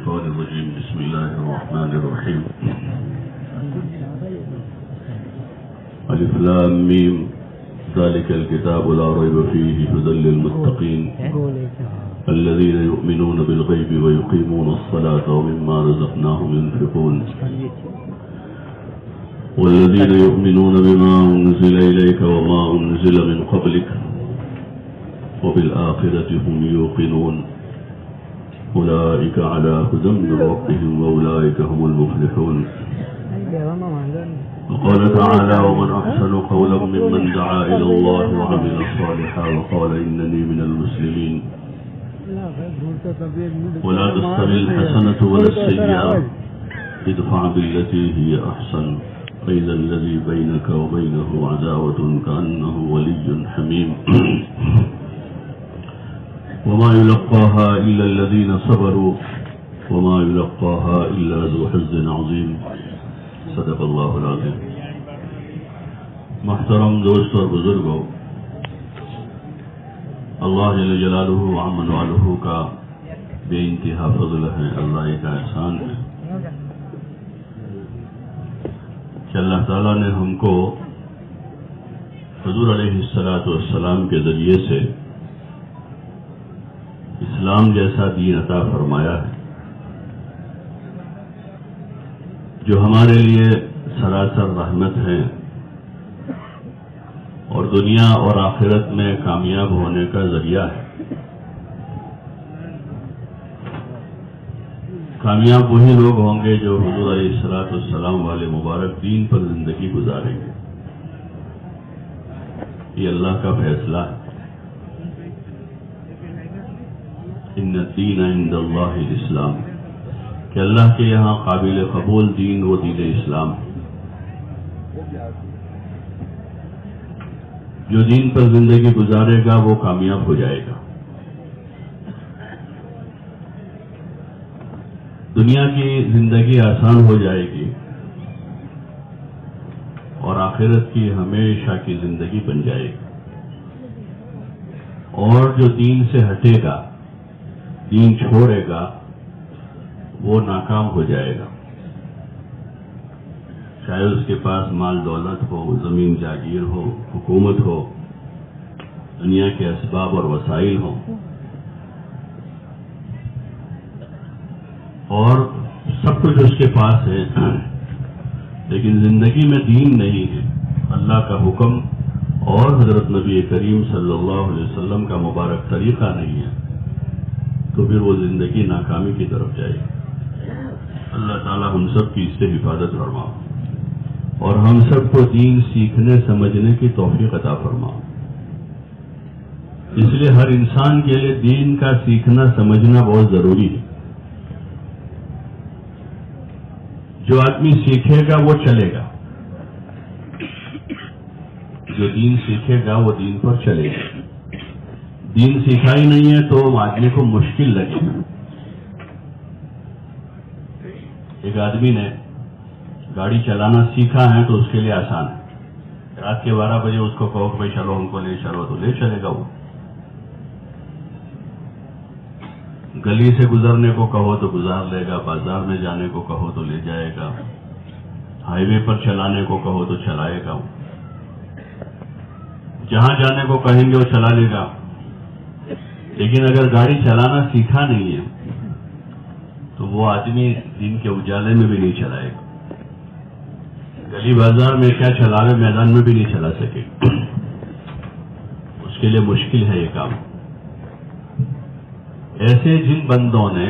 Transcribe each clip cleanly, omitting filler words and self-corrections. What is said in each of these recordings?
الشيطان الرجيم بسم الله الرحمن الرحيم ألف لام ميم ذلك الكتاب لا ريب فيه هدى للمتقين الذين يؤمنون بالغيب ويقيمون الصلاة ومما رزقناهم ينفقون والذين يؤمنون بما أنزل إليك وما أنزل من قبلك وبالآخرة هم يوقنون أولئك على هدى من ربهم وأولئك هم المفلحون. وقال تعالى ومن أحسن قولا ممن دعا إلى الله وعمل صالحا وقال إنني من المسلمين. ولا تستوي الحسنة ولا السيئة ادفع بالتي هي أحسن فإذا الذي بينك وبينه عداوة كأنه ولي حميم. وما يلقاها إلا الذين صبروا وما يلقاها إلا ذو حظ عظيم. صدق اللہ العظیم. محترم دوست اور بزرگوں، اللہ جل جلالہ وعمن والہ کا بے انتہا فضل ہے، اللہ کا احسان ہے کہ اللہ تعالیٰ نے ہم کو حضور علیہ الصلاۃ والسلام کے ذریعے سے اسلام جیسا دین عطا فرمایا ہے جو ہمارے لیے سراسر رحمت ہے اور دنیا اور آخرت میں کامیاب ہونے کا ذریعہ ہے. کامیاب وہی لوگ ہوں گے جو حضور علیہ الصلاۃ والسلام والے مبارک دین پر زندگی گزاریں گے. یہ اللہ کا فیصلہ ہے. ان الدین عند اللہ الاسلام، کہ اللہ کے یہاں قابل قبول دین وہ دین اسلام ہے. جو دین پر زندگی گزارے گا وہ کامیاب ہو جائے گا. دنیا کی زندگی آسان ہو جائے گی اور آخرت کی ہمیشہ کی زندگی بن جائے گی. اور جو دین سے ہٹے گا، دین چھوڑے گا، وہ ناکام ہو جائے گا. چاہے اس کے پاس مال دولت ہو، زمین جاگیر ہو، حکومت ہو، دنیا کے اسباب اور وسائل ہوں، اور سب کچھ اس کے پاس ہے، لیکن زندگی میں دین نہیں ہے، اللہ کا حکم اور حضرت نبی کریم صلی اللہ علیہ وسلم کا مبارک طریقہ نہیں ہے، تو پھر وہ زندگی ناکامی کی طرف جائے گی. اللہ تعالی ہم سب کی اس سے حفاظت فرما اور ہم سب کو دین سیکھنے سمجھنے کی توفیق عطا فرما. اس لیے ہر انسان کے لیے دین کا سیکھنا سمجھنا بہت ضروری ہے. جو آدمی سیکھے گا وہ چلے گا، جو دین سیکھے گا وہ دین پر چلے گا. دین سیکھا ہی نہیں ہے تو آدمی کو مشکل لگے گا. ایک آدمی نے گاڑی چلانا سیکھا ہے تو اس کے لیے آسان ہے. رات کے 12 بجے اس کو کہو کہ بھائی چلو ہم کو لے چلو تو لے چلے گا. وہ گلی سے گزرنے کو کہو تو گزار لے گا، بازار میں جانے کو کہو تو لے جائے گا، ہائی وے پر چلانے کو کہو تو چلائے گا. جہاں جانے کو کہیں گے وہ چلا لے گا. لیکن اگر گاڑی چلانا سیکھا نہیں ہے تو وہ آدمی دن کے اجالے میں بھی نہیں چلائے گا. گلی بازار میں کیا چلاوے، میدان میں بھی نہیں چلا سکے. اس کے لیے مشکل ہے یہ کام. ایسے جن بندوں نے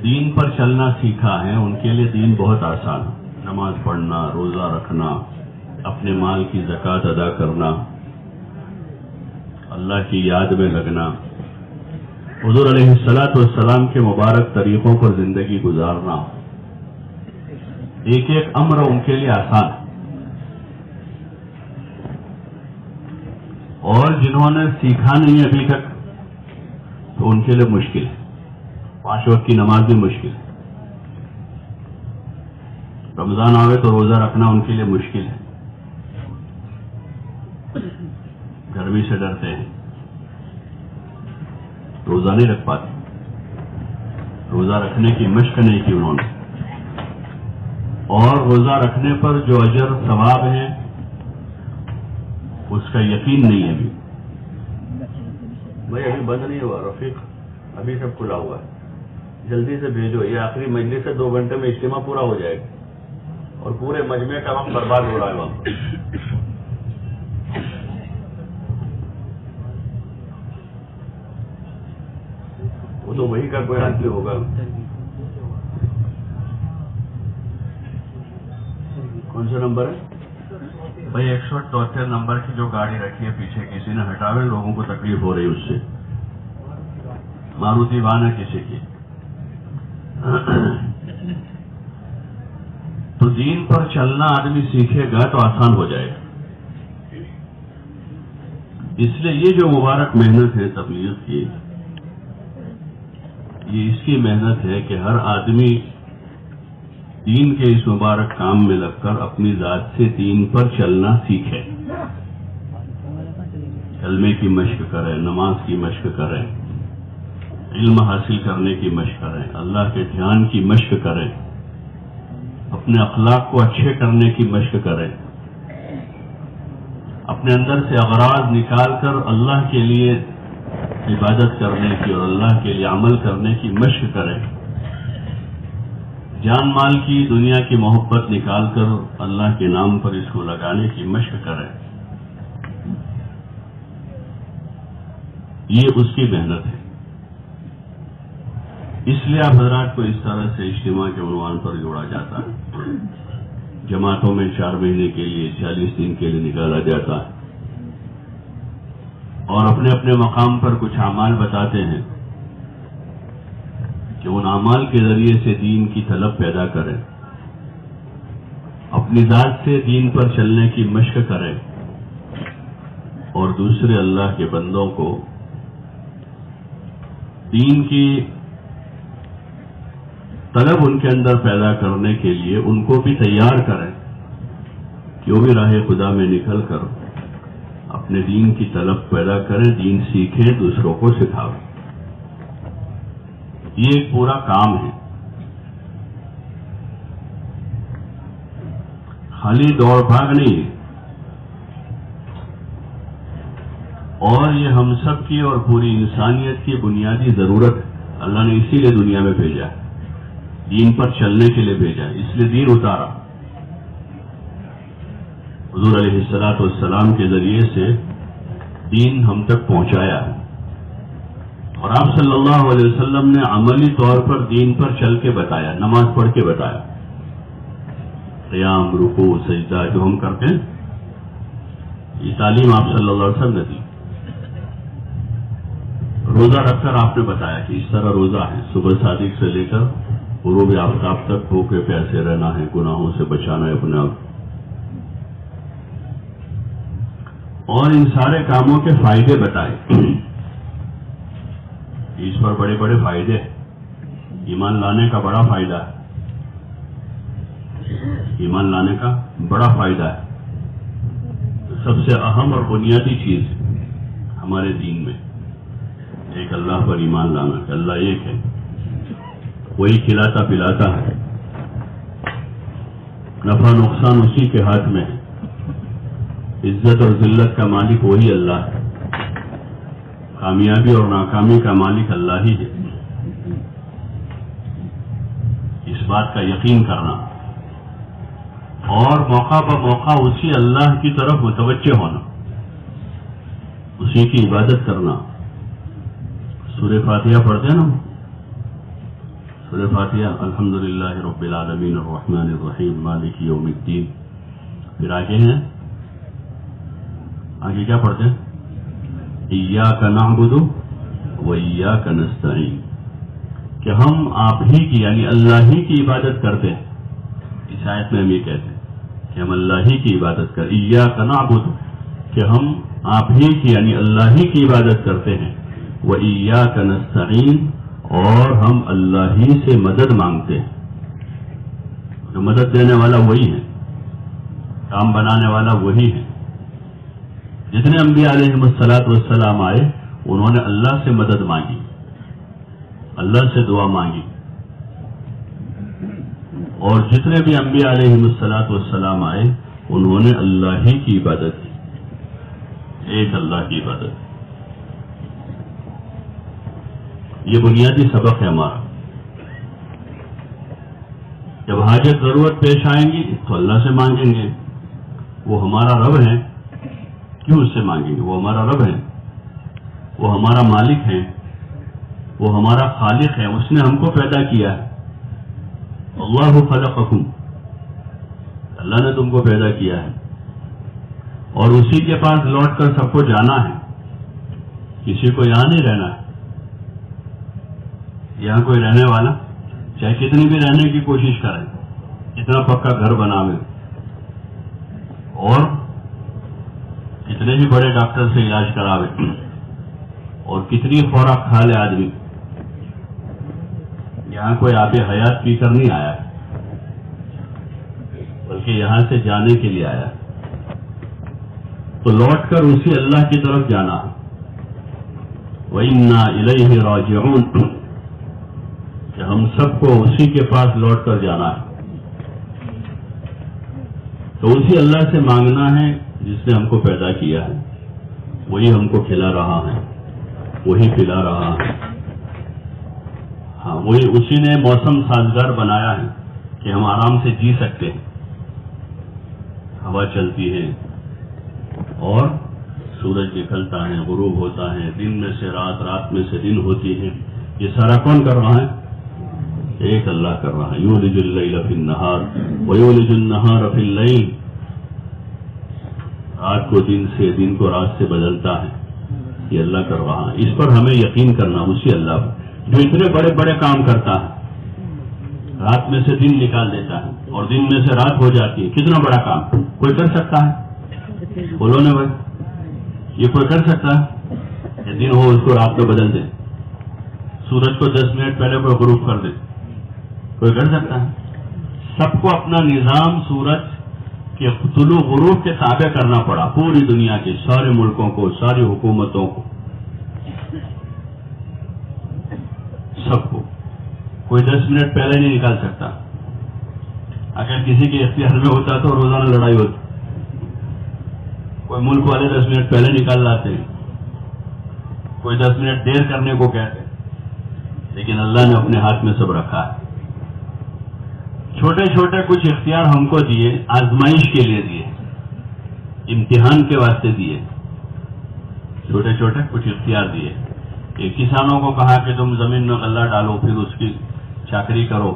دین پر چلنا سیکھا ہے ان کے لیے دین بہت آسان ہے. نماز پڑھنا، روزہ رکھنا، اپنے مال کی زکوٰۃ ادا کرنا، اللہ کی یاد میں لگنا، حضور علیہ الصلاۃ والسلام کے مبارک طریقوں پر زندگی گزارنا، ایک ایک امر ان کے لیے آسان ہے. اور جنہوں نے سیکھا نہیں ابھی تک تو ان کے لیے مشکل ہے. 5 وقت کی نماز بھی مشکل ہے. رمضان آوے تو روزہ رکھنا ان کے لیے مشکل ہے. گرمی سے ڈرتے ہیں، روزہ نہیں رکھ پاتے. روزہ رکھنے کی مشق نہیں کی انہوں نے، اور روزہ رکھنے پر جو اجر ثواب ہے اس کا یقین نہیں ہے ابھی. بھائی ابھی بند نہیں ہوا رفیق، ابھی سب کھلا ہوا ہے، جلدی سے بھیجو. یہ آخری مجلس سے 2 گھنٹے میں اجتماع پورا ہو جائے گا اور پورے مجمع کا وقت برباد ہو رہا ہے وہاں پر. وہ تو وہی کا کوئی آدمی ہوگا. کون سا نمبر ہے بھائی؟ 173 نمبر کی جو گاڑی رکھی ہے پیچھے کسی نے ہٹاوے، لوگوں کو تکلیف ہو رہی ہے اس سے. ماروتی وان ہے کسی کی. تو دین پر چلنا آدمی سیکھے گا تو آسان ہو جائے گا. اس لیے یہ جو مبارک محنت ہے تبلیغ کی، یہ اس کی محنت ہے کہ ہر آدمی دین کے اس مبارک کام میں لگ کر اپنی ذات سے دین پر چلنا سیکھے. کلمے کی مشق کرے، نماز کی مشق کرے، علم حاصل کرنے کی مشق کریں، اللہ کے دھیان کی مشق کریں، اپنے اخلاق کو اچھے کرنے کی مشق کریں، اپنے اندر سے اغراض نکال کر اللہ کے لیے عبادت کرنے کی اور اللہ کے لیے عمل کرنے کی مشق کریں. جان مال کی دنیا کی محبت نکال کر اللہ کے نام پر اس کو لگانے کی مشق کریں. یہ اس کی محنت ہے. اس لیے آپ حضرات کو اس طرح سے اجتماع کے عنوان پر جوڑا جاتا ہے. جماعتوں میں 4 مہینے کے لیے 40 دن کے لیے نکالا جاتا ہے اور اپنے اپنے مقام پر کچھ اعمال بتاتے ہیں کہ ان اعمال کے ذریعے سے دین کی طلب پیدا کریں، اپنی ذات سے دین پر چلنے کی مشق کریں اور دوسرے اللہ کے بندوں کو دین کی طلب ان کے اندر پیدا کرنے کے لیے ان کو بھی تیار کریں کہ وہ بھی راہ خدا میں نکل کر اپنے دین کی طلب پیدا کریں، دین سیکھیں، دوسروں کو سکھائیں. یہ ایک پورا کام ہے. خالی دوڑ بھاگ نہیں ہے. اور یہ ہم سب کی اور پوری انسانیت کی بنیادی ضرورت ہے. اللہ نے اسی لیے دنیا میں بھیجا ہے، دین پر چلنے کے لیے بھیجا ہے، اس لیے دین اتارا. حضور علیہ الصلوۃ والسلام کے ذریعے سے دین ہم تک پہنچایا ہے اور آپ صلی اللہ علیہ وسلم نے عملی طور پر دین پر چل کے بتایا، نماز پڑھ کے بتایا. قیام، رکوع، سجدہ جو ہم کرتے ہیں، یہ تعلیم آپ صلی اللہ علیہ وسلم نے دی. روزہ رکھ کر آپ نے بتایا کہ اس طرح روزہ ہے، صبح صادق سے لے کر غروب آفتاب تک بھوکے پیاسے رہنا ہے، گناہوں سے بچانا ہے اپنے آپ. اور ان سارے کاموں کے فائدے بتائے. اس پر بڑے بڑے فائدے ہیں. ایمان لانے کا بڑا فائدہ ہے، ایمان لانے کا بڑا فائدہ ہے. سب سے اہم اور بنیادی چیز ہمارے دین میں ایک اللہ پر ایمان لانا کہ اللہ ایک ہے، وہی کھلاتا پلاتا ہے، نفع نقصان اسی کے ہاتھ میں ہے، عزت اور ذلت کا مالک وہی اللہ ہے، کامیابی اور ناکامی کا مالک اللہ ہی ہے. اس بات کا یقین کرنا اور موقع بہ موقع اسی اللہ کی طرف متوجہ ہونا، اسی کی عبادت کرنا. سورہ فاتحہ پڑھتے ہیں نا، سورہ فاتحہ الحمدللہ رب العالمین الرحمن الرحیم مالک یوم الدین. پھر آگے ہیں، آگے کیا پڑھتے ہیں؟ ایاک نعبد و ایاک نستعین، کہ ہم آپ ہی کی یعنی اللہ ہی کی عبادت کرتے ہیں. اس آیت میں ہم یہ کہتے ہیں کہ ہم اللہ ہی کی عبادت کرتے ہیں. ایاک نعبد، کہ ہم آپ ہی کی یعنی اللہ ہی کی عبادت کرتے ہیں. و ایاک نستعین، اور ہم اللہ ہی سے مدد مانگتے ہیں. جو مدد دینے والا وہی ہے، کام بنانے والا وہی ہے. جتنے انبیاء علیہ الصلوۃ والسلام آئے، انہوں نے اللہ سے مدد مانگی، اللہ سے دعا مانگی. اور جتنے بھی انبیاء علیہ الصلوۃ والسلام آئے انہوں نے اللہ ہی کی عبادت کی، ایک اللہ کی عبادت۔ یہ بنیادی سبق ہے ہمارا۔ جب حاجت ضرورت پیش آئیں گی تو اللہ سے مانگیں گے، وہ ہمارا رب ہے، کیوں اس سے مانگیں گے؟ وہ ہمارا رب ہے، وہ ہمارا مالک ہے، وہ ہمارا خالق ہے، اس نے ہم کو پیدا کیا ہے۔ اللہ خلقکم، اللہ نے تم کو پیدا کیا ہے، اور اسی کے پاس لوٹ کر سب کو جانا ہے، کسی کو یہاں نہیں رہنا ہے۔ یہاں کوئی رہنے والا چاہے کتنی بھی رہنے کی کوشش کرے، کتنا پکا گھر بناوے اور کتنے بھی بڑے ڈاکٹر سے علاج کراوے اور کتنی خوراک کھا لے آدمی، یہاں کوئی آب حیات پی کر نہیں آیا، بلکہ یہاں سے جانے کے لیے آیا، تو لوٹ کر اسی اللہ کی طرف جانا۔ وَإِنَّا إِلَيْهِ رَاجِعُونَ، کہ ہم سب کو اسی کے پاس لوٹ کر جانا ہے۔ تو اسی اللہ سے مانگنا ہے جس نے ہم کو پیدا کیا ہے، وہی ہم کو کھلا رہا ہے، وہی پلا رہا ہے، ہاں وہی اسی نے موسم سازگار بنایا ہے کہ ہم آرام سے جی سکتے ہیں، ہوا چلتی ہے اور سورج نکلتا ہے، غروب ہوتا ہے، دن میں سے رات، رات میں سے دن ہوتی ہے، یہ سارا کون کر رہا ہے؟ ایک اللہ کر رہا ہے۔ یولج اللیل فی النہار ویولج النہار فی اللیل، رات کو دن سے، دن کو رات سے بدلتا ہے، یہ اللہ کر رہا ہے۔ اس پر ہمیں یقین کرنا اسی اللہ پر جو اتنے بڑے بڑے کام کرتا ہے، رات میں سے دن نکال دیتا ہے اور دن میں سے رات ہو جاتی ہے۔ کتنا بڑا کام کوئی کر سکتا ہے؟ بولو نا بھائی، یہ کوئی کر سکتا ہے کہ دن ہو اس کو رات میں بدل دے، سورج کو 10 منٹ پہلے کوئی غروب کر دے؟ کوئی کر سکتا ہے؟ سب کو اپنا نظام سورج کے طلوع غروب کے تابع کرنا پڑا، پوری دنیا کے سارے ملکوں کو، ساری حکومتوں کو، سب کو۔ کوئی 10 منٹ پہلے نہیں نکال سکتا، اگر کسی کے اختیار میں ہوتا تو روزانہ لڑائی ہوتی۔ کوئی ملک والے 10 منٹ پہلے نکال لاتے، کوئی 10 منٹ دیر کرنے کو کہتے، لیکن اللہ نے اپنے ہاتھ میں سب رکھا ہے۔ چھوٹے چھوٹے کچھ اختیار ہم کو دیے، آزمائش کے لیے دیے، امتحان کے واسطے دیے، چھوٹے چھوٹے کچھ اختیار دیے۔ کہ کسانوں کو کہا کہ تم زمین میں غلہ ڈالو، پھر اس کی چاکری کرو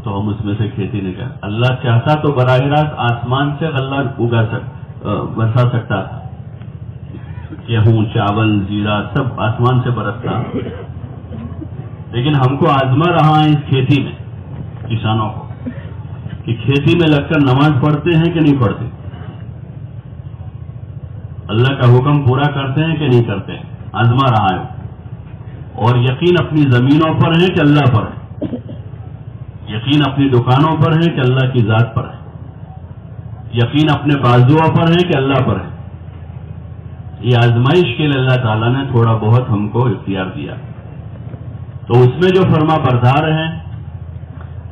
تو ہم اس میں سے کھیتی نہیں کریں۔ اللہ چاہتا تو براہ راست آسمان سے غلہ برسا سکتا تھا، گیہوں، چاول، زیرہ سب آسمان سے برستا، لیکن ہم کو آزما رہا ہے اس کھیتی میں، کسانوں کو، کہ کھیتی میں لگ کر نماز پڑھتے ہیں کہ نہیں پڑھتے، اللہ کا حکم پورا کرتے ہیں کہ نہیں کرتے، آزما رہا ہے، اور یقین اپنی زمینوں پر ہے کہ اللہ پر ہے، یقین اپنی دکانوں پر ہے کہ اللہ کی ذات پر ہے، یقین اپنے بازوؤں پر ہے کہ اللہ پر ہے۔ یہ آزمائش کے لیے اللہ تعالیٰ نے تھوڑا بہت ہم کو اختیار دیا، تو اس میں جو فرما بردار ہیں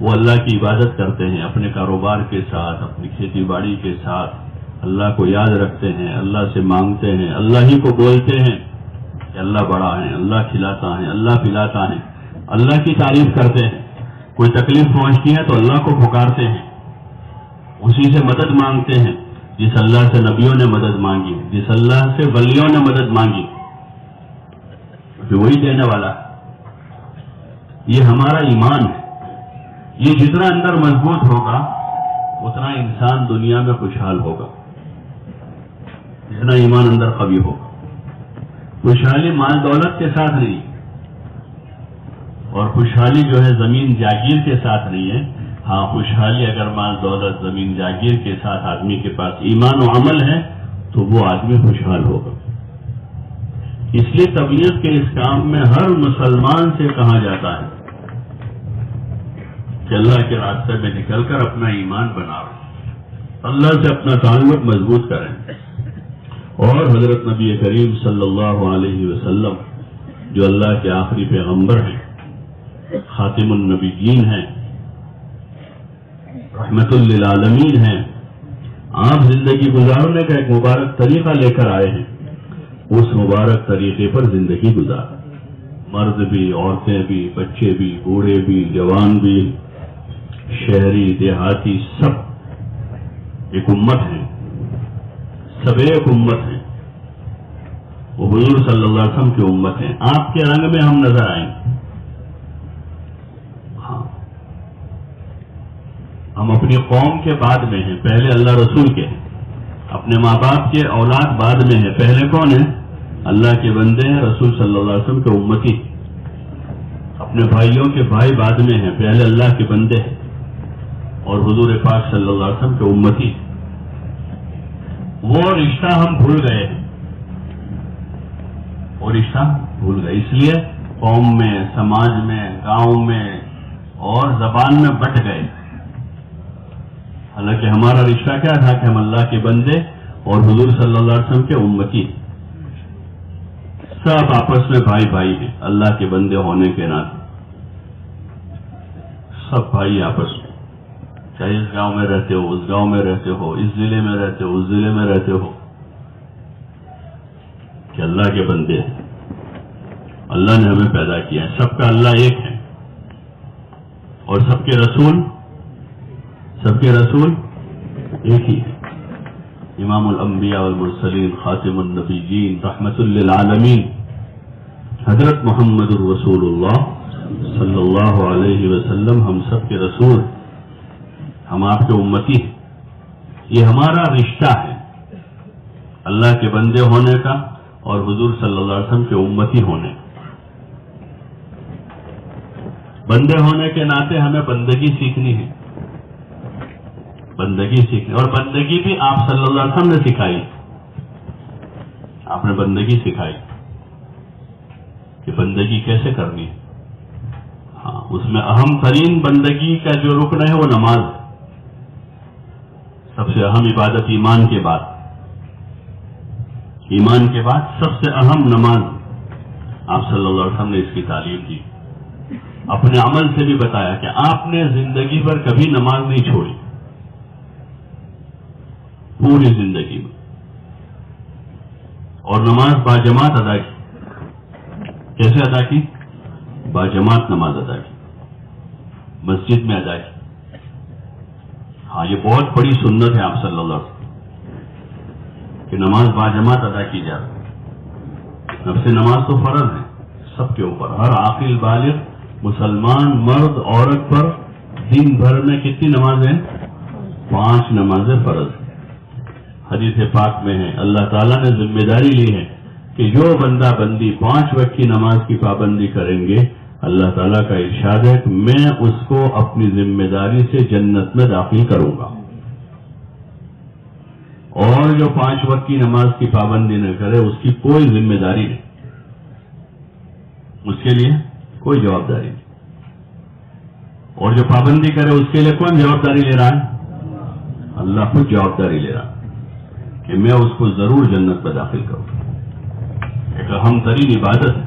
وہ اللہ کی عبادت کرتے ہیں، اپنے کاروبار کے ساتھ، اپنی کھیتی باڑی کے ساتھ اللہ کو یاد رکھتے ہیں، اللہ سے مانگتے ہیں، اللہ ہی کو بولتے ہیں کہ اللہ بڑا ہے، اللہ کھلاتا ہے، اللہ پلاتا ہے، اللہ کی تعریف کرتے ہیں۔ کوئی تکلیف پہنچتی ہے تو اللہ کو پکارتے ہیں، اسی سے مدد مانگتے ہیں، جس اللہ سے نبیوں نے مدد مانگی، جس اللہ سے ولیوں نے مدد مانگی، جو وہی دینے والا ہے۔ یہ ہمارا ایمان ہے، یہ جتنا اندر مضبوط ہوگا اتنا انسان دنیا میں خوشحال ہوگا، جتنا ایمان اندر قوی ہوگا۔ خوشحالی مال دولت کے ساتھ نہیں، اور خوشحالی جو ہے زمین جاگیر کے ساتھ نہیں ہے۔ ہاں، خوشحالی اگر مال دولت زمین جاگیر کے ساتھ آدمی کے پاس ایمان و عمل ہے تو وہ آدمی خوشحال ہوگا۔ اس لیے طبیعت کے اس کام میں ہر مسلمان سے کہا جاتا ہے کہ اللہ کے راستے میں نکل کر اپنا ایمان بناؤ، اللہ سے اپنا تعلق مضبوط کریں، اور حضرت نبی کریم صلی اللہ علیہ وسلم جو اللہ کے آخری پیغمبر ہیں، خاتم النبیین ہیں، رحمت للعالمین ہیں. آپ زندگی گزارنے کا ایک مبارک طریقہ لے کر آئے ہیں. اس مبارک طریقے پر زندگی گزار. مرد بھی، عورتیں بھی، بچے بھی، بوڑھے بھی، جوان بھی، شہری دیہاتی، سب ایک امت ہیں. سب ایک امت ہیں. وہ حضور صلی اللہ علیہ وسلم کی امت ہیں. آپ کے رنگ میں ہم نظر آئیں. ہاں، ہم اپنی قوم کے بعد میں ہیں، پہلے اللہ رسول کے ہیں. اپنے ماں باپ کے اولاد بعد میں ہیں، پہلے کون ہیں؟ اللہ کے بندے ہیں، رسول صلی اللہ علیہ وسلم کے امتی. اپنے بھائیوں کے بھائی بعد میں ہیں، پہلے اللہ کے بندے ہیں اور حضور پاک صلی اللہ علیہ وسلم کے امتی. وہ رشتہ ہم بھول گئے ہیں. وہ رشتہ بھول گئے، اس لیے قوم میں، سماج میں، گاؤں میں اور زبان میں بٹ گئے. حالانکہ ہمارا رشتہ کیا تھا کہ ہم اللہ کے بندے اور حضور صلی اللہ علیہ وسلم کے امتی. سب آپس میں بھائی بھائی ہیں اللہ کے بندے ہونے کے ناطے. سب بھائی آپس میں، چاہے اس گاؤں میں رہتے ہو، اس گاؤں میں رہتے ہو، اس ضلع میں رہتے ہو، اس ضلع میں رہتے ہو، کہ اللہ کے بندے ہیں. اللہ نے ہمیں پیدا کیا ہے. سب کا اللہ ایک ہے اور سب کے رسول ایک ہی ہے. امام الانبیاء والمرسلین، خاتم النبیین، رحمت للعالمین، حضرت محمد الرسول اللہ صلی اللہ علیہ وسلم ہم سب کے رسول، ہم آپ کے امتی ہیں. یہ ہمارا رشتہ ہے اللہ کے بندے ہونے کا اور حضور صلی اللہ علیہ وسلم کے امتی ہونے کا. بندے ہونے کے ناطے ہمیں بندگی سیکھنی ہے. بندگی سیکھنی، اور بندگی بھی آپ صلی اللہ علیہ وسلم نے سکھائی. آپ نے بندگی سکھائی کہ بندگی کیسے کرنی ہے. ہاں، اس میں اہم ترین بندگی کا جو رکن ہے وہ نماز ہے. سب سے اہم عبادت ایمان کے بعد، ایمان کے بعد سب سے اہم نماز. آپ صلی اللہ علیہ وسلم نے اس کی تعلیم دی. اپنے عمل سے بھی بتایا کہ آپ نے زندگی پر کبھی نماز نہیں چھوڑی، پوری زندگی میں. اور نماز باجماعت ادا کی. کیسے ادا کی؟ باجماعت نماز ادا کی، مسجد میں ادا کی. ہاں، یہ بہت بڑی سنت ہے آپ صلی اللہ علیہ وسلم کہ نماز باجماعت ادا کی جائے. نفس نماز تو فرض ہے سب کے اوپر. ہر عاقل بالغ مسلمان مرد عورت پر دن بھر میں کتنی نمازیں؟ 5 نمازیں فرض. حدیث پاک میں ہے اللہ تعالیٰ نے ذمہ داری لی ہے کہ جو بندہ بندی 5 وقت کی نماز کی پابندی کریں گے، اللہ تعالیٰ کا ارشاد ہے کہ میں اس کو اپنی ذمہ داری سے جنت میں داخل کروں گا. اور جو 5 وقت کی نماز کی پابندی نہ کرے اس کی کوئی ذمہ داری نہیں، اس کے لیے کوئی جوابداری نہیں. اور جو پابندی کرے اس کے لیے کون جوابداری لے رہا ہے؟ اللہ خود جوابداری لے رہا ہے کہ میں اس کو ضرور جنت میں داخل کروں. ایک اہم ترین عبادت ہے.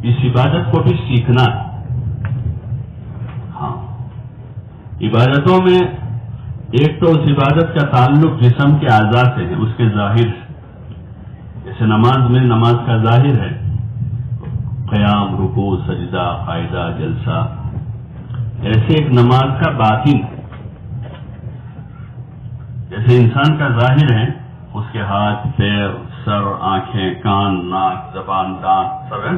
اس عبادت کو بھی سیکھنا ہے. ہاں، عبادتوں میں ایک تو اس عبادت کا تعلق جسم کے اعضاء سے ہے، اس کے ظاہر سے. جیسے نماز میں نماز کا ظاہر ہے قیام، رکوع، سجدہ، قاعدہ، جلسہ، ایسے ایک نماز کا باطن ہے. جیسے انسان کا ظاہر ہے اس کے ہاتھ، پیر، سر، آنکھیں، کان، ناک، زبان، دانت سب ہے،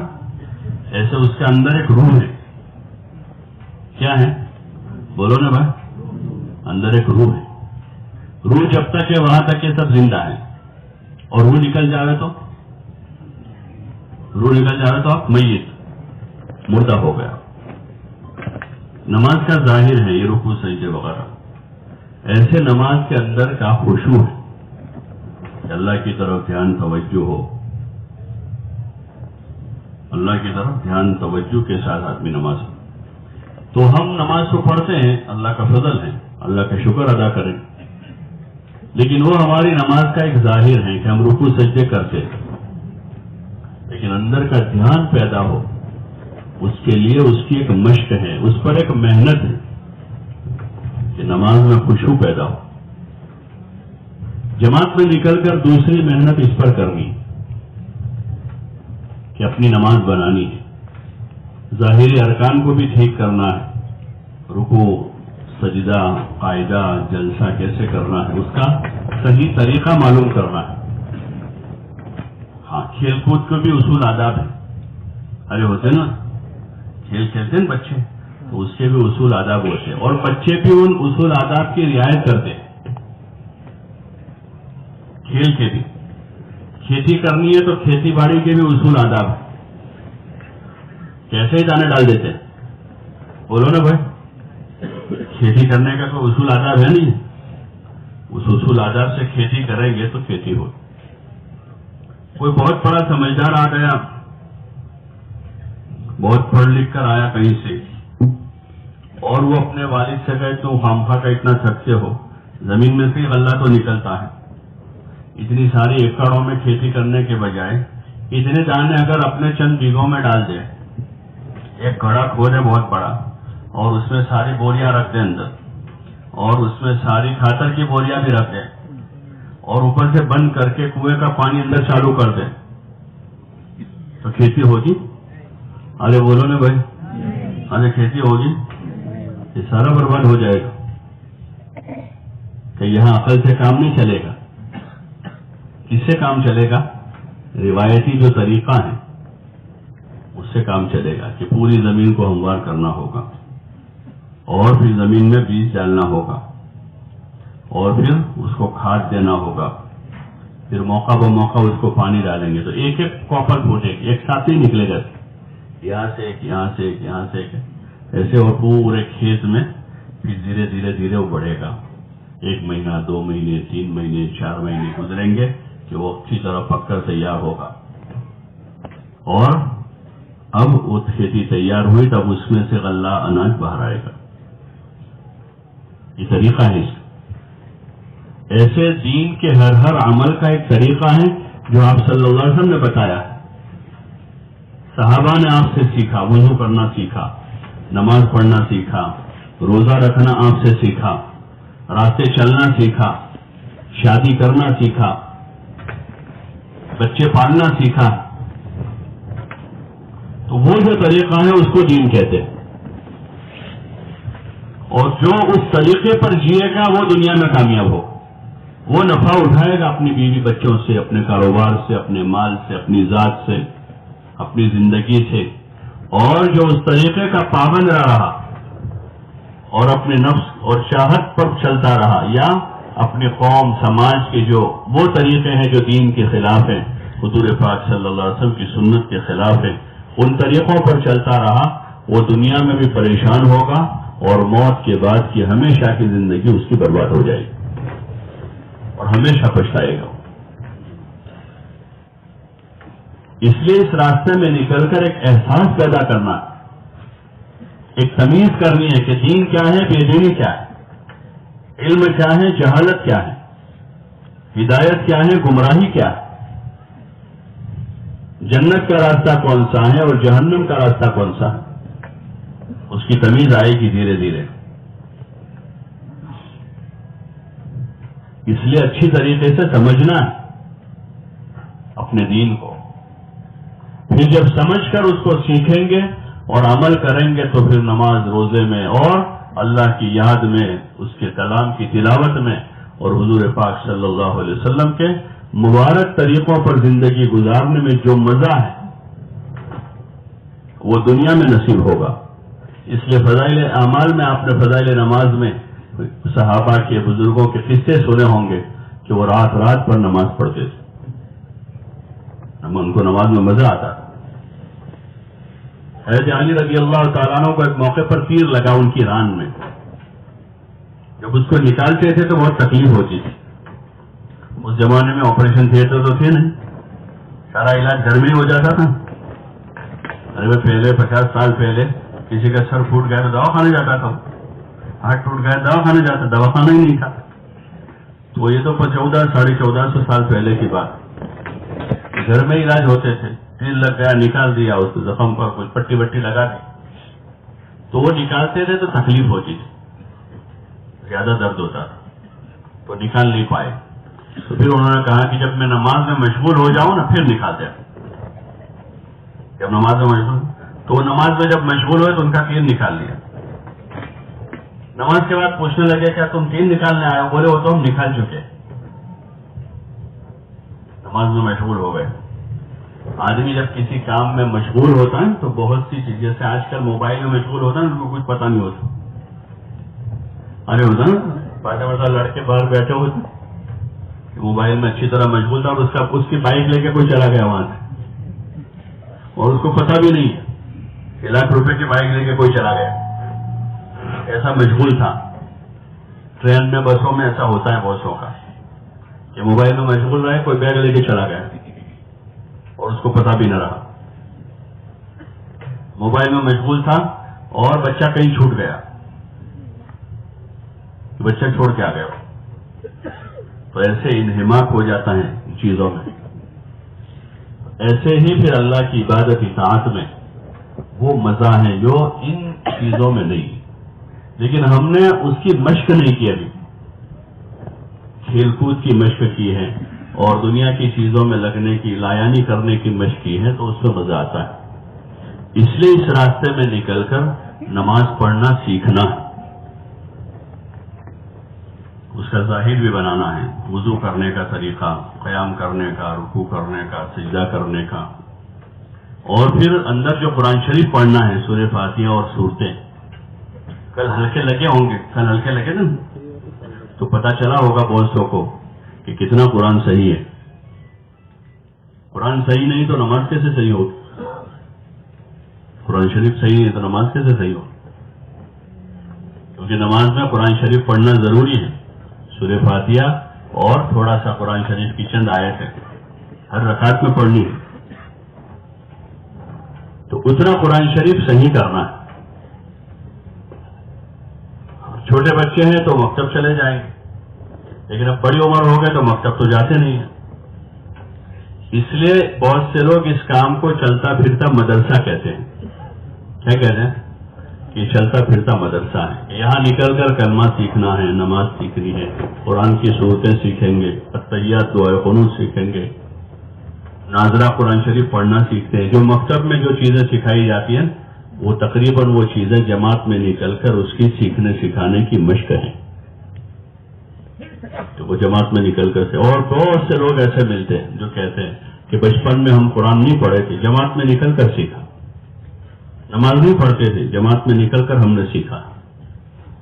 ایسے اس کے اندر ایک روح ہے. کیا ہے؟ بولو نا بھائی. اندر ایک روح ہے. روح جب تک ہے وہاں تک یہ سب زندہ ہے، اور روح نکل جاوے تو آپ میت، مردہ ہو گیا. نماز کا ظاہر ہے یہ رکوع، سجدے وغیرہ. ایسے نماز کے اندر کا خشوع ہے کہ اللہ کی طرف دھیان توجہ ہو. اللہ کی طرف دھیان توجہ کے ساتھ آدمی نماز. تو ہم نماز کو پڑھتے ہیں، اللہ کا فضل ہے، اللہ کا شکر ادا کریں، لیکن وہ ہماری نماز کا ایک ظاہر ہے کہ ہم رکوع سجدے کرتے ہیں، لیکن اندر کا دھیان پیدا ہو اس کے لیے اس کی ایک مشق ہے، اس پر ایک محنت ہے. نماز میں خشوع پیدا ہو. جماعت میں نکل کر دوسری محنت اس پر کرنی کہ اپنی نماز بنانی ہے. ظاہری ارکان کو بھی ٹھیک کرنا ہے، رکوع، سجدہ، قاعدہ، جلسہ کیسے کرنا ہے، اس کا صحیح طریقہ معلوم کرنا ہے. ہاں، کھیل کود کے بھی اصول آداب ہیں. ارے ہوتے نا کھیل کھیلتے ہیں بچے، تو اس کے بھی اصول آداب ہوتے ہیں، اور بچے بھی ان اصول آداب کی رعایت کرتے ہیں. کھیل کے بھی، کھیتی کرنی ہے تو کھیتی باڑی کے بھی اصول آداب ہیں. کیسے ہی دانے ڈال دیتے ہیں؟ بولو نا بھائی، کھیتی کرنے کا کوئی اصول آداب ہے نہیں. اس اصول آداب سے کھیتی کریں گے تو کھیتی ہو. کوئی بہت بڑا سمجھدار آ گیا، بہت پڑھ لکھ کر آیا کہیں سے، اور وہ اپنے والد سے کہے تو خامخواہ کا اتنا تھکتے ہو، زمین میں سے غلہ تو نکلتا ہے. اتنی ساری ایکڑوں میں کھیتی کرنے کے بجائے اتنے دانے اگر اپنے چند بیگھوں میں ڈال دیں، ایک گڑھا کھودے بہت بڑا، اور اس میں ساری بوریاں رکھ دیں اندر، اور اس میں ساری کھاتر کی بوریاں بھی رکھ دیں، اور اوپر سے بند کر کے کنویں کا پانی اندر چالو کر دیں، تو کھیتی ہوگی؟ ارے بولو نا بھائی، ارے کھیتی ہوگی؟ یہ سارا برباد ہو جائے گا. کہ یہاں عقل سے کام نہیں چلے گا. کس سے کام چلے گا؟ روایتی جو طریقہ ہے اس سے کام چلے گا کہ پوری زمین کو ہموار کرنا ہوگا، اور پھر زمین میں بیج ڈالنا ہوگا، اور پھر اس کو کھاد دینا ہوگا، پھر موقع بہ موقع اس کو پانی ڈالیں گے تو ایک ایک کاپر پھوٹے گا، ایک ساتھ نہیں نکلے گا، یہاں سے ایک، یہاں سے ایک، یہاں سے ایک، ایسے. اور پورے کھیت میں پھر دھیرے دھیرے دھیرے وہ بڑھے گا. 1 مہینہ، 2 مہینے، 3 مہینے، 4 مہینے گزریں گے کہ وہ اچھی طرح پک کر تیار ہوگا. اور اب وہ کھیتی تیار ہوئی تب اس میں سے غلہ اناج باہر آئے گا. یہ طریقہ ہے. ایسے دین کے ہر عمل کا ایک طریقہ ہے جو آپ صلی اللہ علیہ وسلم نے بتایا. صحابہ نے آپ سے سیکھا، وضو کرنا سیکھا، نماز پڑھنا سیکھا، روزہ رکھنا آپ سے سیکھا، راستے چلنا سیکھا، شادی کرنا سیکھا، بچے پالنا سیکھا. تو وہ جو طریقہ ہے اس کو دین کہتے ہیں. اور جو اس طریقے پر جیے گا وہ دنیا میں کامیاب ہو، وہ نفع اٹھائے گا اپنی بیوی بچوں سے، اپنے کاروبار سے، اپنے مال سے، اپنی ذات سے، اپنی زندگی سے. اور جو اس طریقے کا پابند رہا اور اپنے نفس اور چاہت پر چلتا رہا، یا اپنی قوم سماج کے جو وہ طریقے ہیں جو دین کے خلاف ہیں، حضور پاک صلی اللہ علیہ وسلم کی سنت کے خلاف ہیں، ان طریقوں پر چلتا رہا، وہ دنیا میں بھی پریشان ہوگا، اور موت کے بعد کی ہمیشہ کی زندگی اس کی برباد ہو جائے گی اور ہمیشہ پچھتائے گا. اس لیے اس راستے میں نکل کر ایک احساس پیدا کرنا، ایک تمیز کرنی ہے کہ دین کیا ہے، بے دینی کیا ہے، علم کیا ہے، جہالت کیا ہے، ہدایت کیا ہے، گمراہی کیا ہے، جنت کا راستہ کون سا ہے اور جہنم کا راستہ کون سا ہے. اس کی تمیز آئے گی دھیرے دھیرے. اس لیے اچھی طریقے سے سمجھنا ہے اپنے دین کو. پھر جب سمجھ کر اس کو سیکھیں گے اور عمل کریں گے تو پھر نماز روزے میں اور اللہ کی یاد میں، اس کے کلام کی تلاوت میں، اور حضور پاک صلی اللہ علیہ وسلم کے مبارک طریقوں پر زندگی گزارنے میں جو مزہ ہے وہ دنیا میں نصیب ہوگا. اس لیے فضائل اعمال میں آپ نے فضائل نماز میں صحابہ کے، بزرگوں کے قصے سنے ہوں گے کہ وہ رات رات پر نماز پڑھتے تھے. ان کو نماز میں مزہ آتا تھا. حضرت علی رضی اللہ تعالیٰ عنہ کو ایک موقع پر تیر لگا ان کی ران میں. جب اس کو نکالتے تھے تو بہت تکلیف ہوتی تھی. اس زمانے میں آپریشن تھیٹر تو تھے نہیں، سارا علاج گھر میں ہو جاتا تھا. ارے وہ پہلے 50 سال پہلے کسی کا سر پھوٹ گیا تو دواخانے جاتا تھا، ہاتھ ٹوٹ گیا دواخانے جاتا، دواخانہ ہی نہیں تھا. تو یہ تو 1400-1450 سال پہلے کی بات. گھر میں علاج ہوتے تھے. تیر لگ گیا، نکال دیا، اس زخم پر کچھ پٹی وٹی لگا دی. تو وہ نکالتے تھے تو تکلیف ہوتی تھی. زیادہ درد ہوتا تھا تو نکال نہیں پائے. تو پھر انہوں نے کہا کہ جب میں نماز میں مشغول ہو جاؤں نا پھر نکالتے ہیں. جب نماز میں مشغول تو نماز میں جب مشغول ہوئے تو ان کا تیر نکال لیا. نماز کے بعد پوچھنے لگے کیا تم تیر نکالنے آئے ہو؟ بولے وہ تو ہم نکال چکے. نماز میں مشغول ہو گئے. آدمی جب کسی کام میں مشغول ہوتا ہے تو بہت سی چیزیں جیسے آج کل موبائل میں مشغول ہوتا ہے ان کو کچھ پتا نہیں ہوتا. ارے ہوتا نا بڑا لڑکے باہر بیٹھے ہوتے موبائل میں اچھی طرح مشغول تھا اور اس کی بائک لے کے کوئی چلا گیا وہاں سے اور اس کو پتا بھی نہیں کہ ₹1,00,000 کی بائک لے کے کوئی چلا گیا. ایسا مشغول تھا. ٹرین میں بسوں میں ایسا ہوتا ہے بہتوں کا کہ موبائل میں مشغول رہے کوئی بیگ لے کے چلا گیا اور اس کو پتا بھی نہ رہا. موبائل میں مشغول تھا اور بچہ کہیں چھوٹ گیا, بچہ چھوڑ کے آ گیا تو ایسے انہماک ہو جاتا ہے چیزوں میں. ایسے ہی پھر اللہ کی عبادت اطاعت میں وہ مزہ ہے جو ان چیزوں میں نہیں, لیکن ہم نے اس کی مشق نہیں کی. ابھی کھیل کود کی مشق کی ہے اور دنیا کی چیزوں میں لگنے کی لایانی کرنے کی مشق کی ہے تو اس میں مزہ آتا ہے. اس لیے اس راستے میں نکل کر نماز پڑھنا سیکھنا ہے, اس کا ظاہر بھی بنانا ہے. وضو کرنے کا طریقہ, قیام کرنے کا, رکوع کرنے کا, سجدہ کرنے کا, اور پھر اندر جو قرآن شریف پڑھنا ہے سورہ فاتحہ اور سورتیں. کل ہلکے لگے ہوں گے, کل ہلکے لگے نا تو پتا چلا ہوگا بہت سو کو کہ کتنا قرآن صحیح ہے. قرآن صحیح نہیں تو نماز کیسے صحیح ہوگی؟ قرآن شریف صحیح نہیں تو نماز کیسے صحیح ہوگی؟ کیونکہ نماز میں قرآن شریف پڑھنا ضروری ہے. سورہ فاتحہ اور تھوڑا سا قرآن شریف کی چند آیت ہے ہر رکعت میں پڑھنی ہے, تو اتنا قرآن شریف صحیح کرنا ہے. چھوٹے بچے ہیں تو مکتب چلے جائیں گے, لیکن اب بڑی عمر ہو گئے تو مکتب تو جاتے نہیں ہیں. اس لیے بہت سے لوگ اس کام کو چلتا پھرتا مدرسہ کہتے ہیں. کیا کہتے ہیں؟ کہ چلتا پھرتا مدرسہ ہے. یہاں نکل کر کلمہ سیکھنا ہے, نماز سیکھنی ہے, قرآن کی صورتیں سیکھیں گے, التحیات دعائے قنوت سیکھیں گے, ناظرہ قرآن شریف پڑھنا سیکھتے ہیں. جو مکتب میں جو چیزیں سکھائی جاتی ہیں وہ تقریباً وہ چیزیں جماعت میں نکل کر اس کی سیکھنے سکھانے کی مشق ہے. تو وہ جماعت میں نکل کر سے, اور بہت سے لوگ ایسے ملتے ہیں جو کہتے ہیں کہ بچپن میں ہم قرآن نہیں پڑھے تھے, جماعت میں نکل کر سیکھا. نماز نہیں پڑھتے تھے, جماعت میں نکل کر ہم نے سیکھا.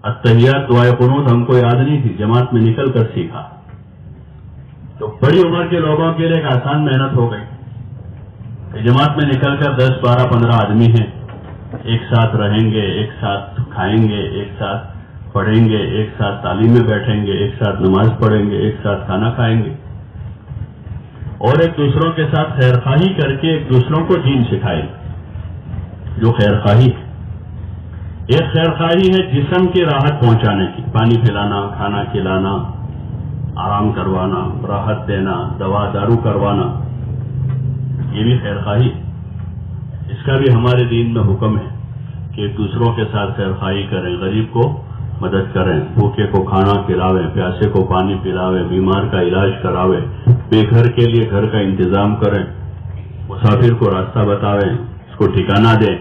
التحیات دعائے قنوت ہم کو یاد نہیں تھی, جماعت میں نکل کر سیکھا. تو بڑی عمر کے لوگوں کے لیے ایک آسان محنت ہو گئی کہ جماعت میں نکل کر 10, 12, 15 آدمی ہیں, ایک ساتھ رہیں گے, ایک ساتھ کھائیں گے, ایک ساتھ پڑھیں گے, ایک ساتھ تعلیم میں بیٹھیں گے, ایک ساتھ نماز پڑھیں گے, ایک ساتھ کھانا کھائیں گے, اور ایک دوسروں کے ساتھ خیر خواہی کر کے ایک دوسروں کو دین سکھائیں. جو خیر خواہی ہے, ایک خیر خواہی ہے جسم کی راحت پہنچانے کی, پانی پلانا, کھانا کھلانا, آرام کروانا, راحت دینا, دوا دارو کروانا, یہ بھی خیر خواہی. اس کا بھی ہمارے دین میں حکم ہے کہ ایک دوسروں کے ساتھ خیر خواہی کریں, غریب کو مدد کریں, بھوکے کو کھانا کھلاویں, پیاسے کو پانی پلاویں, بیمار کا علاج کراویں, بے گھر کے لیے گھر کا انتظام کریں, مسافر کو راستہ بتاویں, اس کو ٹھکانہ دیں.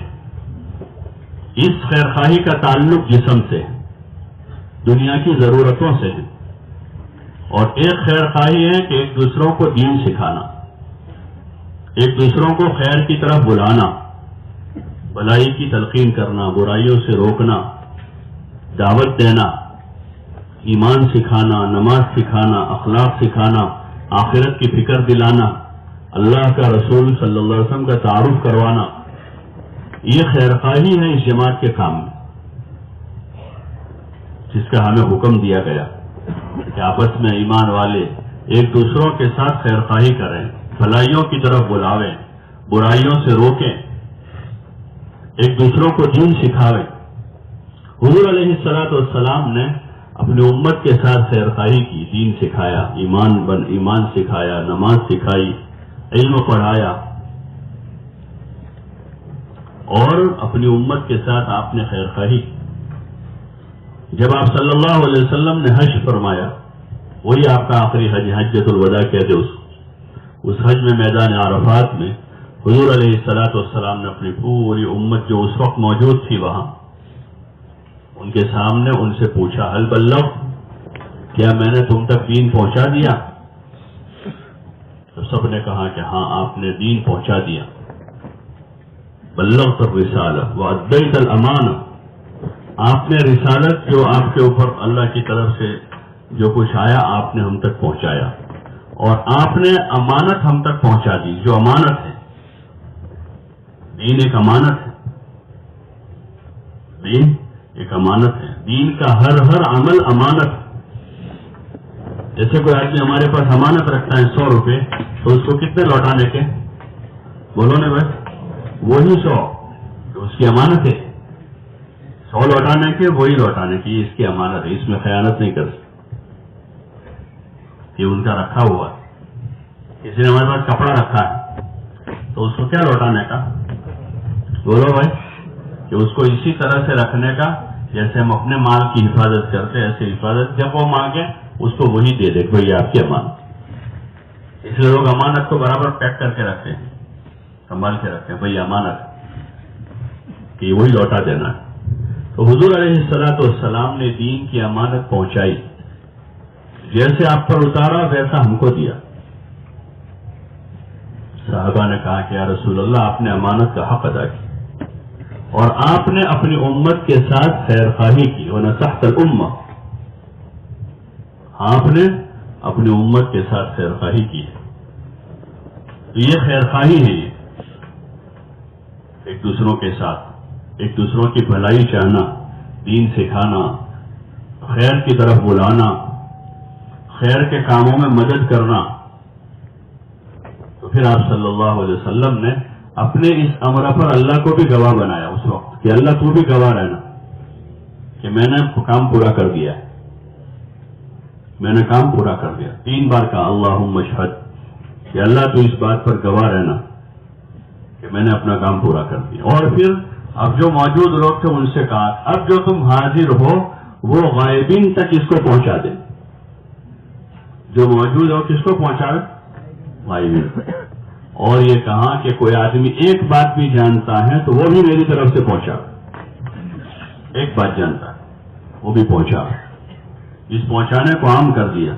اس خیر خواہی کا تعلق جسم سے ہے, دنیا کی ضرورتوں سے ہے. اور ایک خیر خواہی ہے کہ ایک دوسروں کو دین سکھانا, ایک دوسروں کو خیر کی طرف بلانا, بھلائی کی تلقین کرنا, برائیوں سے روکنا, دعوت دینا, ایمان سکھانا, نماز سکھانا, اخلاق سکھانا, آخرت کی فکر دلانا, اللہ کا رسول صلی اللہ علیہ وسلم کا تعارف کروانا. یہ خیر خواہی ہے اس جماعت کے کام میں, جس کا ہمیں حکم دیا گیا کہ آپس میں ایمان والے ایک دوسروں کے ساتھ خیر خواہی کریں, بھلائیوں کی طرف بلاویں, برائیوں سے روکیں, ایک دوسروں کو دین سکھاویں. حضور علیہ الصلوۃ والسلام نے اپنی امت کے ساتھ خیر خواہی کی, دین سکھایا, ایمان سکھایا, نماز سکھائی, علم پڑھایا, اور اپنی امت کے ساتھ آپ نے خیر خواہی. جب آپ صلی اللہ علیہ وسلم نے حج فرمایا، وہی آپ کا آخری حج، حجۃ الوداع کہتے اس حج میں میدان عرفات میں حضور علیہ السلام نے اپنی پوری امت جو اس وقت موجود تھی وہاں، ان کے سامنے ان سے پوچھا، حل بلغ، کیا میں نے تم تک دین پہنچا دیا؟ تو سب نے کہا کہ ہاں آپ نے دین پہنچا دیا. بلغت الرسالہ وادیت الامانہ، آپ نے رسالت جو آپ کے اوپر اللہ کی طرف سے جو کچھ آیا آپ نے ہم تک پہنچایا، اور آپ نے امانت ہم تک پہنچا دی. جو امانت ہے، دین ایک امانت ہے، دین ایک امانت ہے، دین کا ہر عمل امانت ہے. جیسے کوئی آدمی ہمارے پاس امانت رکھتا ہے 100 روپے، تو اس کو کتنے لوٹانے کے؟ بولو نا بھائی، وہی 100 تو اس کی امانت ہے. 100 لوٹانے کے، وہی لوٹانے کی، اس کی امانت ہے، اس میں خیانت نہیں کر سکتے. یہ ان کا رکھا ہوا ہے. کسی نے ہمارے پاس کپڑا رکھا ہے تو اس کو کیا لوٹانے کا؟ بولو بھائی، کہ اس کو اسی طرح سے رکھنے کا جیسے ہم اپنے مال کی حفاظت کرتے، ایسے حفاظت، جب وہ مانگے اس کو وہی دے دے، بھائی آپ کی امانت. اس لیے لوگ امانت کو برابر پیک کر کے رکھتے ہیں، سنبھال کے رکھتے ہیں، بھائی امانت کہ وہی لوٹا دینا ہے. تو حضور علیہ السلام نے دین کی امانت پہنچائی، جیسے آپ پر اتارا ویسا ہم کو دیا. صحابہ نے کہا کہ یا رسول اللہ، آپ نے امانت کا حق ادا کیا اور آپ نے اپنی امت کے ساتھ خیر خواہی کی. ونصحت الامہ، آپ نے اپنی امت کے ساتھ خیر خواہی کی. یہ خیر خواہی ہے، ایک دوسروں کے ساتھ، ایک دوسروں کی بھلائی چاہنا، دین سکھانا، خیر کی طرف بلانا، خیر کے کاموں میں مدد کرنا. تو پھر آپ صلی اللہ علیہ وسلم نے اپنے اس امر پر اللہ کو بھی گواہ بنایا اس وقت کہ اللہ تو بھی گواہ رہنا کہ میں نے کام پورا کر دیا ہے، میں نے کام پورا کر دیا. 3 بار کہا اللہم اشہد، کہ اللہ تو اس بات پر گواہ رہنا کہ میں نے اپنا کام پورا کر دیا. اور پھر اب جو موجود لوگ تھے ان سے کہا، اب جو تم حاضر ہو وہ غائبین تک اس کو پہنچا دیں. جو موجود ہو کس کو پہنچا دیں؟ غائبین. اور یہ کہا کہ کوئی آدمی ایک بات بھی جانتا ہے تو وہ بھی میری طرف سے پہنچا. ایک بات جانتا ہے وہ بھی پہنچا. اس پہنچانے کو عام کر دیا،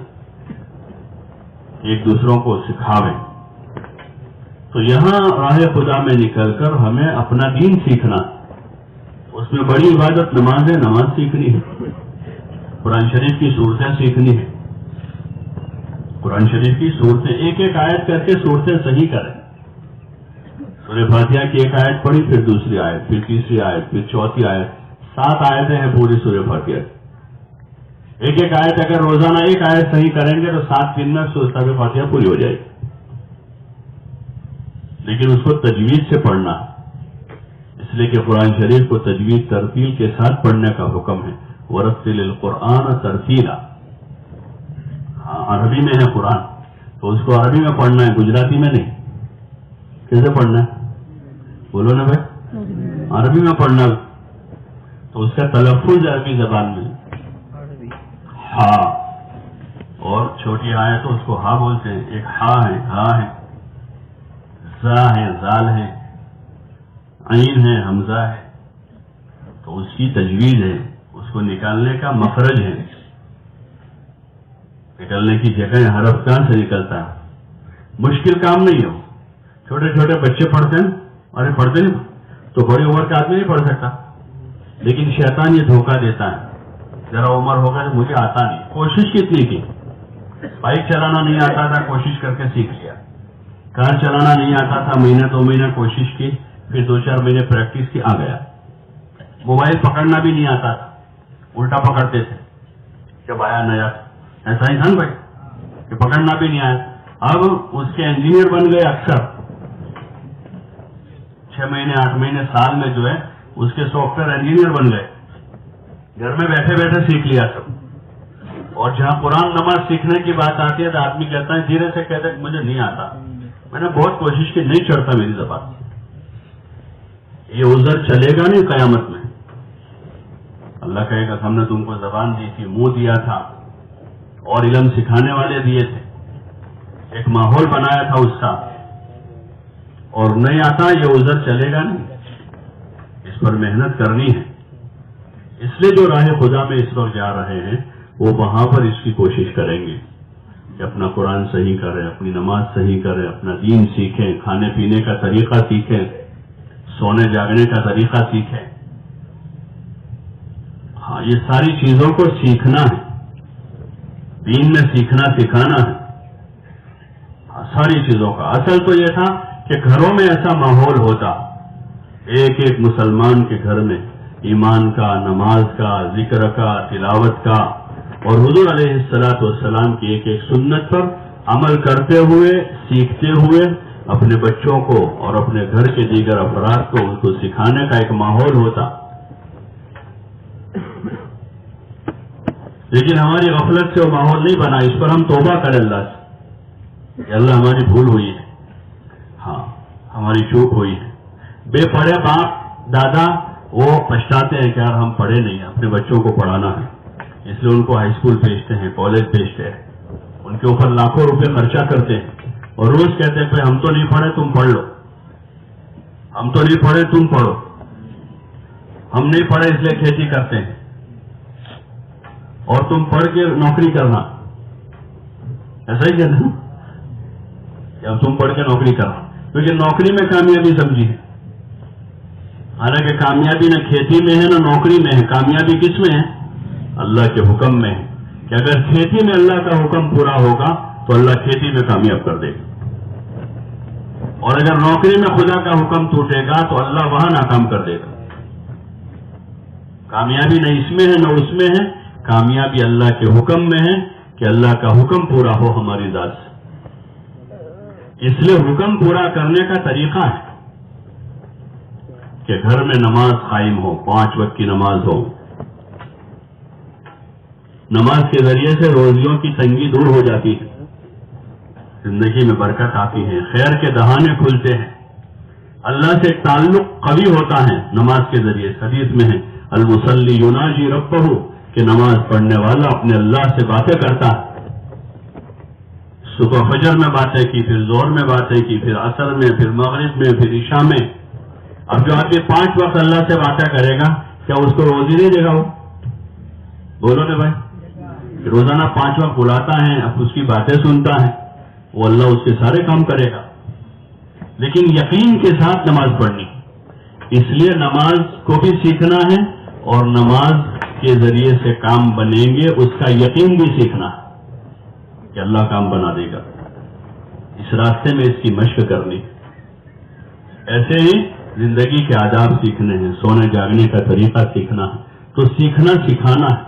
ایک دوسروں کو سکھاویں. تو یہاں راہ خدا میں نکل کر ہمیں اپنا دین سیکھنا، اس میں بڑی عبادت نماز ہے، نماز سیکھنی ہے، قرآن شریف کی صورتیں سیکھنی ہے. قرآن شریف کی صورتیں ایک ایک آیت کر کے صورتیں صحیح کریں. سورہ فاتحہ کی ایک آیت پڑھی، پھر دوسری آیت، پھر تیسری آیت، پھر چوتھی آیت. 7 آیتیں ہیں پوری سورہ فاتحہ. ایک ایک آیت اگر روزانہ ایک آیت صحیح کریں گے تو 7 دن میں سورہ فاتحہ پوری ہو جائے گی. لیکن اس کو تجوید سے پڑھنا، اس لیے کہ قرآن شریف کو تجوید ترتیل کے ساتھ پڑھنے کا حکم ہے. ورتل القرآن ترتیلا. عربی میں ہے قرآن تو اس کو عربی میں پڑھنا ہے، گجراتی میں نہیں. کیسے پڑھنا ہے؟ بولو نا بھائی، عربی میں پڑھنا. تو اس کا تلفظ عربی زبان میں ہاں، اور چھوٹی آئے تو اس کو ہا بولتے ہیں. ایک ہا ہے، ہا ہے، زا ہے، زال ہے، عین ہے، حمزہ ہے. تو اس کی تجوید ہے، اس کو نکالنے کا مخرج ہے، نکلنے کی جگہ حرف کہاں سے نکلتا ہے. مشکل کام نہیں ہو. چھوٹے چھوٹے بچے پڑھتے ہیں، ارے پڑھتے نہیں تو بڑی عمر کا آدمی نہیں پڑھ سکتا. لیکن شیطان یہ دھوکہ دیتا ہے، ذرا عمر ہوگا تو مجھے آتا نہیں. کوشش کتنی کی، بائک چلانا نہیں آتا تھا، کوشش کر کے سیکھ لیا. کار چلانا نہیں آتا تھا، مہینہ 2 مہینے کوشش کی، پھر 2-4 مہینے پریکٹس کی، آ گیا. موبائل پکڑنا بھی نہیں آتا تھا، الٹا پکڑتے تھے جب آیا نیا. ایسا ہی تھا نا بھائی کہ پکڑنا بھی نہیں آیا. اب اس کے انجینئر بن گئے اکثر. 6 مہینے 8 مہینے سال میں جو ہے اس کے سافٹ ویئر انجینئر بن گئے. گھر میں بیٹھے بیٹھے سیکھ لیا سب. اور جہاں قرآن نماز سیکھنے کی بات آتی ہے تو آدمی کہتا ہے، دھیرے سے کہتا ہے مجھے نہیں آتا، میں نے بہت کوشش کی، نہیں چڑھتا میری زبان. یہ عذر چلے گا نہیں قیامت میں. اللہ کہے گا ہم نے تم کو زبان دی تھی، منہ دیا تھا اور علم سکھانے والے دیے تھے، ایک ماحول بنایا تھا اس کا، اور نہیں آتا یہ عذر چلے گا نہیں، اس پر محنت کرنی ہے۔ اس لیے جو راہ خدا میں اس وقت جا رہے ہیں وہ وہاں پر اس کی کوشش کریں گے کہ اپنا قرآن صحیح کریں، اپنی نماز صحیح کریں، اپنا دین سیکھیں، کھانے پینے کا طریقہ سیکھیں، سونے جاگنے کا طریقہ سیکھیں۔ ہاں، یہ ساری چیزوں کو سیکھنا ہے، دین میں سیکھنا سکھانا ہے، ساری چیزوں کا۔ اصل تو یہ تھا کہ گھروں میں ایسا ماحول ہوتا، ایک ایک مسلمان کے گھر میں ایمان کا، نماز کا، ذکر کا، تلاوت کا، اور حضور علیہ الصلوۃ والسلام کی ایک ایک سنت پر عمل کرتے ہوئے، سیکھتے ہوئے اپنے بچوں کو اور اپنے گھر کے دیگر افراد کو ان کو سکھانے کا ایک ماحول ہوتا۔ لیکن ہماری غفلت سے وہ ماحول نہیں بنا، اس پر ہم توبہ کریں اللہ سے کہ اللہ ہماری بھول ہوئی ہے، ہاں ہماری چوک ہوئی ہے۔ بے پڑھے باپ دادا وہ پچھتاتے ہیں کہ یار ہم پڑھے نہیں، اپنے بچوں کو پڑھانا ہے، اس لیے ان کو ہائی اسکول بھیجتے ہیں، کالج بھیجتے ہیں، ان کے اوپر لاکھوں روپے خرچہ کرتے ہیں، اور روز کہتے ہیں کہ ہم تو نہیں پڑھے تم پڑھ لو، ہم تو نہیں پڑھے تم پڑھو، ہم نہیں پڑھے اس لیے کھیتی کرتے ہیں، اور تم پڑھ کے نوکری کرنا، ایسا ہی کہتے ہیں کہ اب تم پڑھ کے نوکری کرنا، کیونکہ نوکری میں کامیابی سمجھی ہے۔ حالانکہ کامیابی نہ کھیتی میں ہے نہ نوکری میں ہے، کامیابی کس میں ہے؟ اللہ کے حکم میں ہے، کہ اگر کھیتی میں اللہ کا حکم پورا ہوگا تو اللہ کھیتی میں کامیاب کر دے گا، اور اگر نوکری میں خدا کا حکم ٹوٹے گا تو اللہ وہاں ناکام کر دے گا۔ کامیابی نہ اس میں ہے نہ اس میں ہے، کامیابی اللہ کے حکم میں ہے کہ اللہ کا حکم پورا ہو ہماری ذات سے۔ اس لیے حکم پورا کرنے کا طریقہ ہے کہ گھر میں نماز قائم ہو، 5 وقت کی نماز ہو، نماز کے ذریعے سے روزیوں کی تنگی دور ہو جاتی ہے، زندگی میں برکت آتی ہے، خیر کے دہانے کھلتے ہیں، اللہ سے ایک تعلق قوی ہوتا ہے نماز کے ذریعے۔ حدیث میں ہے المصلی یناجی ربہ، کہ نماز پڑھنے والا اپنے اللہ سے باتیں کرتا ہے۔ صبح فجر میں باتیں کی، پھر ظہر میں باتیں کی، پھر عصر میں، پھر مغرب میں، پھر عشاء میں۔ اب جو آدمی 5 وقت اللہ سے باتیں کرے گا کیا اس کو روزی نہیں دے گا؟ وہ بولو نا بھائی، روزانہ 5 وقت بلاتا ہے، اب اس کی باتیں سنتا ہے، وہ اللہ اس کے سارے کام کرے گا، لیکن یقین کے ساتھ نماز پڑھنی۔ اس لیے نماز کو بھی سیکھنا ہے، اور نماز کے ذریعے سے کام بنیں گے اس کا یقین بھی سیکھنا ہے کہ اللہ کام بنا دے گا۔ اس راستے میں اس کی مشق کرنی۔ ایسے ہی زندگی کے آداب سیکھنے ہیں، سونے جاگنے کا طریقہ سیکھنا ہے، تو سیکھنا سکھانا ہے،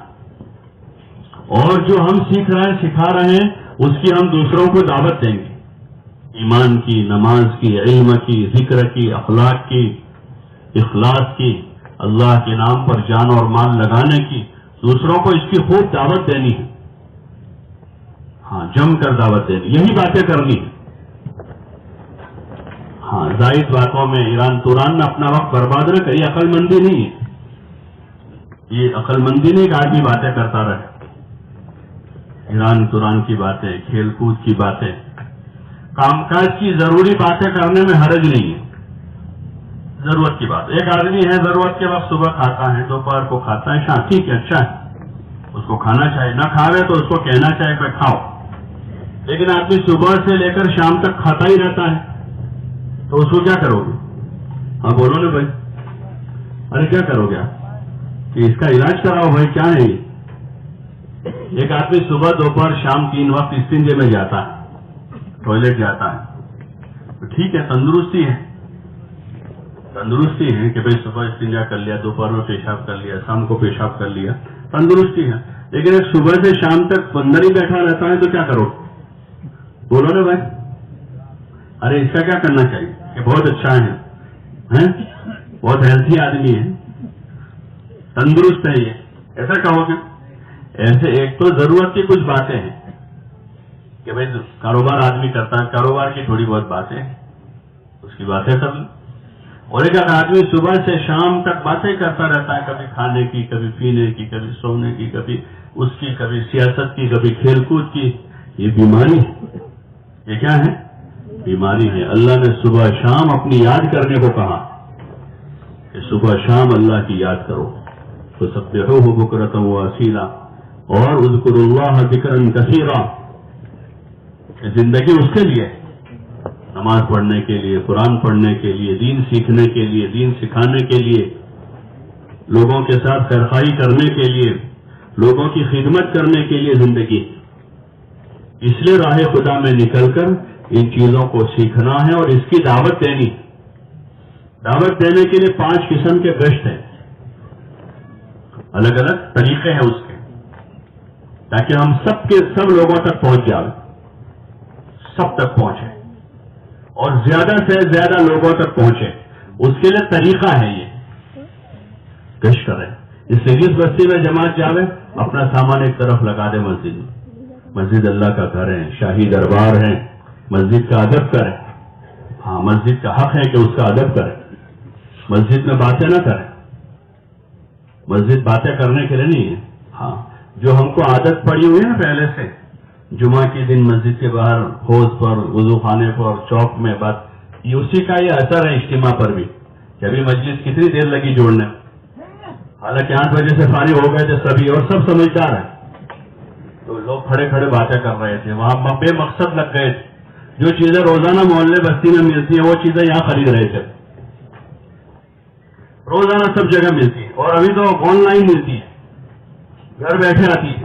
اور جو ہم سیکھ رہے ہیں سکھا رہے ہیں اس کی ہم دوسروں کو دعوت دیں گے، ایمان کی، نماز کی، علم کی، ذکر کی، اخلاق کی، اخلاص کی، اللہ کے نام پر جان اور مال لگانے کی، دوسروں کو اس کی خوب دعوت دینی ہے، ہاں جم کر دعوت دینی، یہی باتیں کرنی ہے۔ ہاں زائد باتوں میں ایران توران میں اپنا وقت برباد نہ کرے، یہ عقل مندی نہیں ہے، یہ عقل مندی نہیں کہ آدمی باتیں کرتا رہے، ایران توران کی باتیں، کھیل کود کی باتیں، کام کاج کی ضروری باتیں کرنے میں حرج نہیں ہے، ضرورت کی بات۔ ایک آدمی ہے ضرورت کے وقت صبح کھاتا ہے، دوپہر کو کھاتا ہے، شام، ٹھیک ہے اچھا ہے، اس کو کھانا چاہیے، نہ کھاوے تو اس کو کہنا چاہیے کہ کھاؤ، لیکن آدمی صبح سے لے کر شام تک کھاتا ہی رہتا ہے تو اس کو کیا کرو گے؟ ہاں بولو نا بھائی، ارے کیا کرو گے آپ کہ اس کا علاج کراؤ بھائی، کیا ہے یہ؟ ایک آدمی صبح دوپہر شام 3 وقت استنجے میں جاتا ہے، ٹوائلٹ جاتا ہے، تو ٹھیک ہے، تندرستی ہے، تندرستی ہے کہ بھائی صبح استنجا کر لیا، دوپہر میں پیشاب کر لیا، شام کو پیشاب کر لیا، تندرستی ہے، لیکن ایک صبح سے شام تک اندر ہی بیٹھا رہتا ہے تو کیا کرو؟ بولو نا بھائی، ارے اس کا کیا کرنا چاہیے کہ بہت اچھا ہے، بہت ہیلتھی آدمی ہے، تندرست ہے، یہ ایسا کہو گے؟ ایسے ایک تو ضرورت کی کچھ باتیں ہیں کہ بھائی کاروبار آدمی کرتا ہے، کاروبار کی تھوڑی بہت باتیں، اس کی باتیں کر لیں، اور ایک آدمی صبح سے شام تک باتیں کرتا رہتا ہے، کبھی کھانے کی، کبھی پینے کی، کبھی سونے کی، کبھی اس کی، کبھی سیاست کی، کبھی کھیل کود کی، یہ بیماری ہے. یہ کیا ہے؟ بیماری ہے. اللہ نے صبح شام اپنی یاد کرنے کو کہا کہ صبح شام اللہ کی یاد کرو. فسبحوہ بکرۃ واسیلا، اور اذکروا اللہ ذکرا کثیرا. زندگی اس کے لیے، نماز پڑھنے کے لیے، قرآن پڑھنے کے لیے، دین سیکھنے کے لیے، دین سکھانے کے لیے، لوگوں کے ساتھ خیرخواہی کرنے کے لیے، لوگوں کی خدمت کرنے کے لیے زندگی. اس لیے راہ خدا میں نکل کر ان چیزوں کو سیکھنا ہے اور اس کی دعوت دینی. دعوت دینے کے لیے 5 قسم کے گشت ہیں، الگ الگ طریقے ہیں اس کے، تاکہ ہم سب کے سب لوگوں تک پہنچ جائیں، سب تک پہنچے اور زیادہ سے زیادہ لوگوں تک پہنچے. اس کے لیے طریقہ ہے یہ گشت کریں. اس سے جس بستی میں جماعت جاوے اپنا سامان ایک طرف لگا دے مسجد میں. مسجد اللہ کا گھر ہے، شاہی دربار ہے، مسجد کا ادب کرے. ہاں، مسجد کا حق ہے کہ اس کا ادب کرے. مسجد میں باتیں نہ کریں. مسجد باتیں کرنے کے لیے نہیں ہے. ہاں، جو ہم کو عادت پڑی ہوئی ہے نا پہلے سے، جمعہ کے دن مسجد کے باہر حوض پر، وضو خانے پر، چوک میں بات، یہ اسی کا یہ اثر ہے اجتماع پر بھی کہ ابھی مجلس کتنی دیر لگی جوڑنے. حالانکہ 8 بجے سے فارغ ہو گئے تھے سبھی اور سب سمجھدار ہیں، تو لوگ کھڑے کھڑے باتیں کر رہے تھے. وہاں بے مقصد لگ گئے تھے. جو چیزیں روزانہ محلے بستی میں ملتی ہیں وہ چیزیں یہاں خرید رہے تھے. روزانہ سب جگہ ملتی ہے، اور ابھی تو آن لائن ملتی ہے، گھر بیٹھے آتی ہے.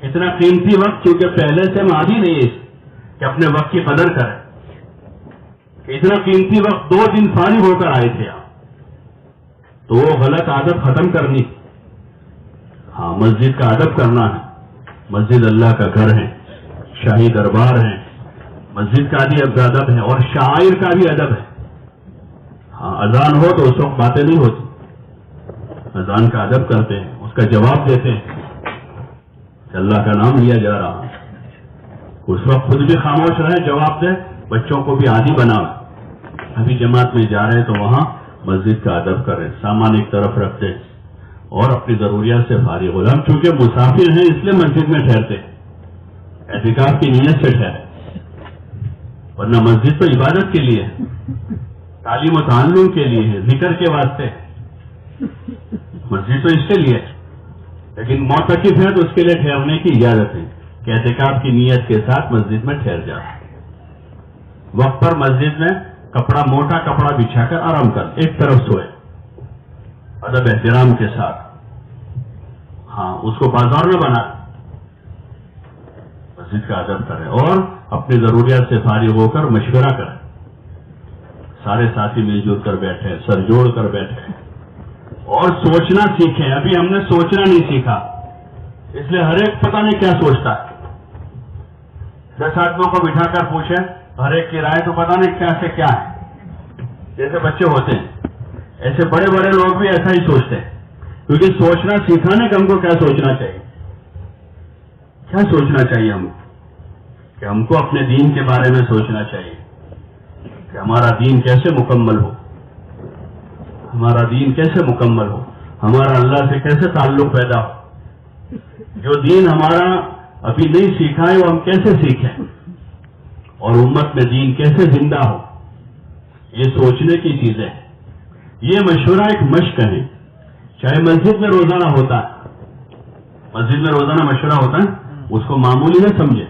اتنا قیمتی وقت، کیونکہ پہلے سے ہم عادی نہیں ہے کہ اپنے وقت کی قدر کریں. اتنا قیمتی وقت 2 دن فارغ ہو کر آئے تھے آپ، تو وہ غلط عادت ختم کرنی. ہاں، مسجد کا ادب کرنا ہے. مسجد اللہ کا گھر ہے، شاہی دربار ہے. مسجد کا بھی ادب ہے اور شاعر کا بھی ادب ہے. ہاں، اذان ہو تو اس وقت باتیں نہیں ہوتی، اذان کا ادب کرتے ہیں، اس کا جواب دیتے ہیں کہ اللہ کا نام لیا جا رہا ہے. اس وقت خود بھی خاموش رہے، جواب دے، بچوں کو بھی عادی بنا. ابھی جماعت میں جا رہے ہیں تو وہاں مسجد کا ادب کریں، سامان ایک طرف رکھتے اور اپنی ضروریات سے فارغ ہو. ہم چونکہ مسافر ہیں اس لیے مسجد میں ٹھہرتے، اعتکاف کی نیت سے ٹھہرے، ورنہ مسجد تو عبادت کے لیے ہے، تعلیم و تعلم کے لیے ہے، ذکر کے واسطے. مسجد تو اس کے لیے ہے، لیکن معتکف ہے تو اس کے لیے ٹھہرنے کی اجازت ہے کہ اعتکاف کی نیت کے ساتھ مسجد میں ٹھہر جائے. وقت پر مسجد میں کپڑا، موٹا کپڑا بچھا کر آرام کر، ایک طرف سوئے ادب احترام کے ساتھ. ہاں، اس کو بازار میں بنا، مسجد کا ادب کرے اور اپنی ضروریات سے فارغ ہو کر مشورہ کرے. سارے ساتھی مل جل کر بیٹھے، سر جوڑ کر بیٹھے اور سوچنا سیکھیں. ابھی ہم نے سوچنا نہیں سیکھا، اس لیے ہر ایک پتہ نہیں کیا سوچتا ہے. 10 آدمیوں کو بٹھا کر پوچھیں، ہر ایک کی رائے تو پتہ نہیں کیا سے کیا ہے. جیسے بچے ہوتے ہیں ایسے بڑے بڑے لوگ بھی ایسا ہی سوچتے ہیں. کیونکہ سوچنا سکھانے کا ہم کو کیا سوچنا چاہیے، کیا سوچنا چاہیے ہم کہ ہم کو اپنے دین کے بارے میں سوچنا چاہیے کہ ہمارا دین کیسے مکمل ہو، ہمارا دین کیسے مکمل ہو، ہمارا اللہ سے کیسے تعلق پیدا ہو. جو دین ہمارا ابھی نہیں سیکھا ہے وہ ہم کیسے سیکھیں، اور امت میں دین کیسے زندہ ہو. یہ سوچنے کی چیزیں، یہ مشورہ ایک مشق ہے. چاہے مسجد میں روزانہ ہوتا ہے، مسجد میں روزانہ مشورہ ہوتا ہے، اس کو معمولی نہ سمجھے.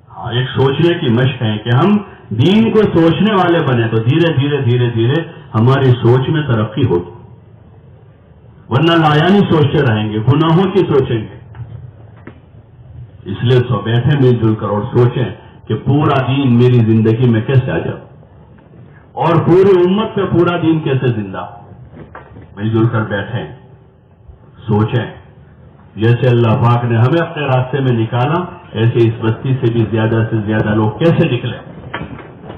ہاں، ایک سوچنے کی مشق ہے کہ ہم دین کو سوچنے والے بنے تو دھیرے دھیرے دھیرے دھیرے ہماری سوچ میں ترقی ہوگی. ورنہ لایانی سوچتے رہیں گے، گناہوں کی سوچیں گے. اس لیے سو بیٹھے مل جل کر اور سوچیں کہ پورا دین میری زندگی میں کیسے آ جائے اور پوری امت میں پورا دین کیسے زندہ ہو. مل جل کر بیٹھیں، سوچیں. جیسے اللہ پاک نے ہمیں اپنے راستے میں نکالا، ایسے اس بستی سے بھی زیادہ سے زیادہ لوگ کیسے نکلیں،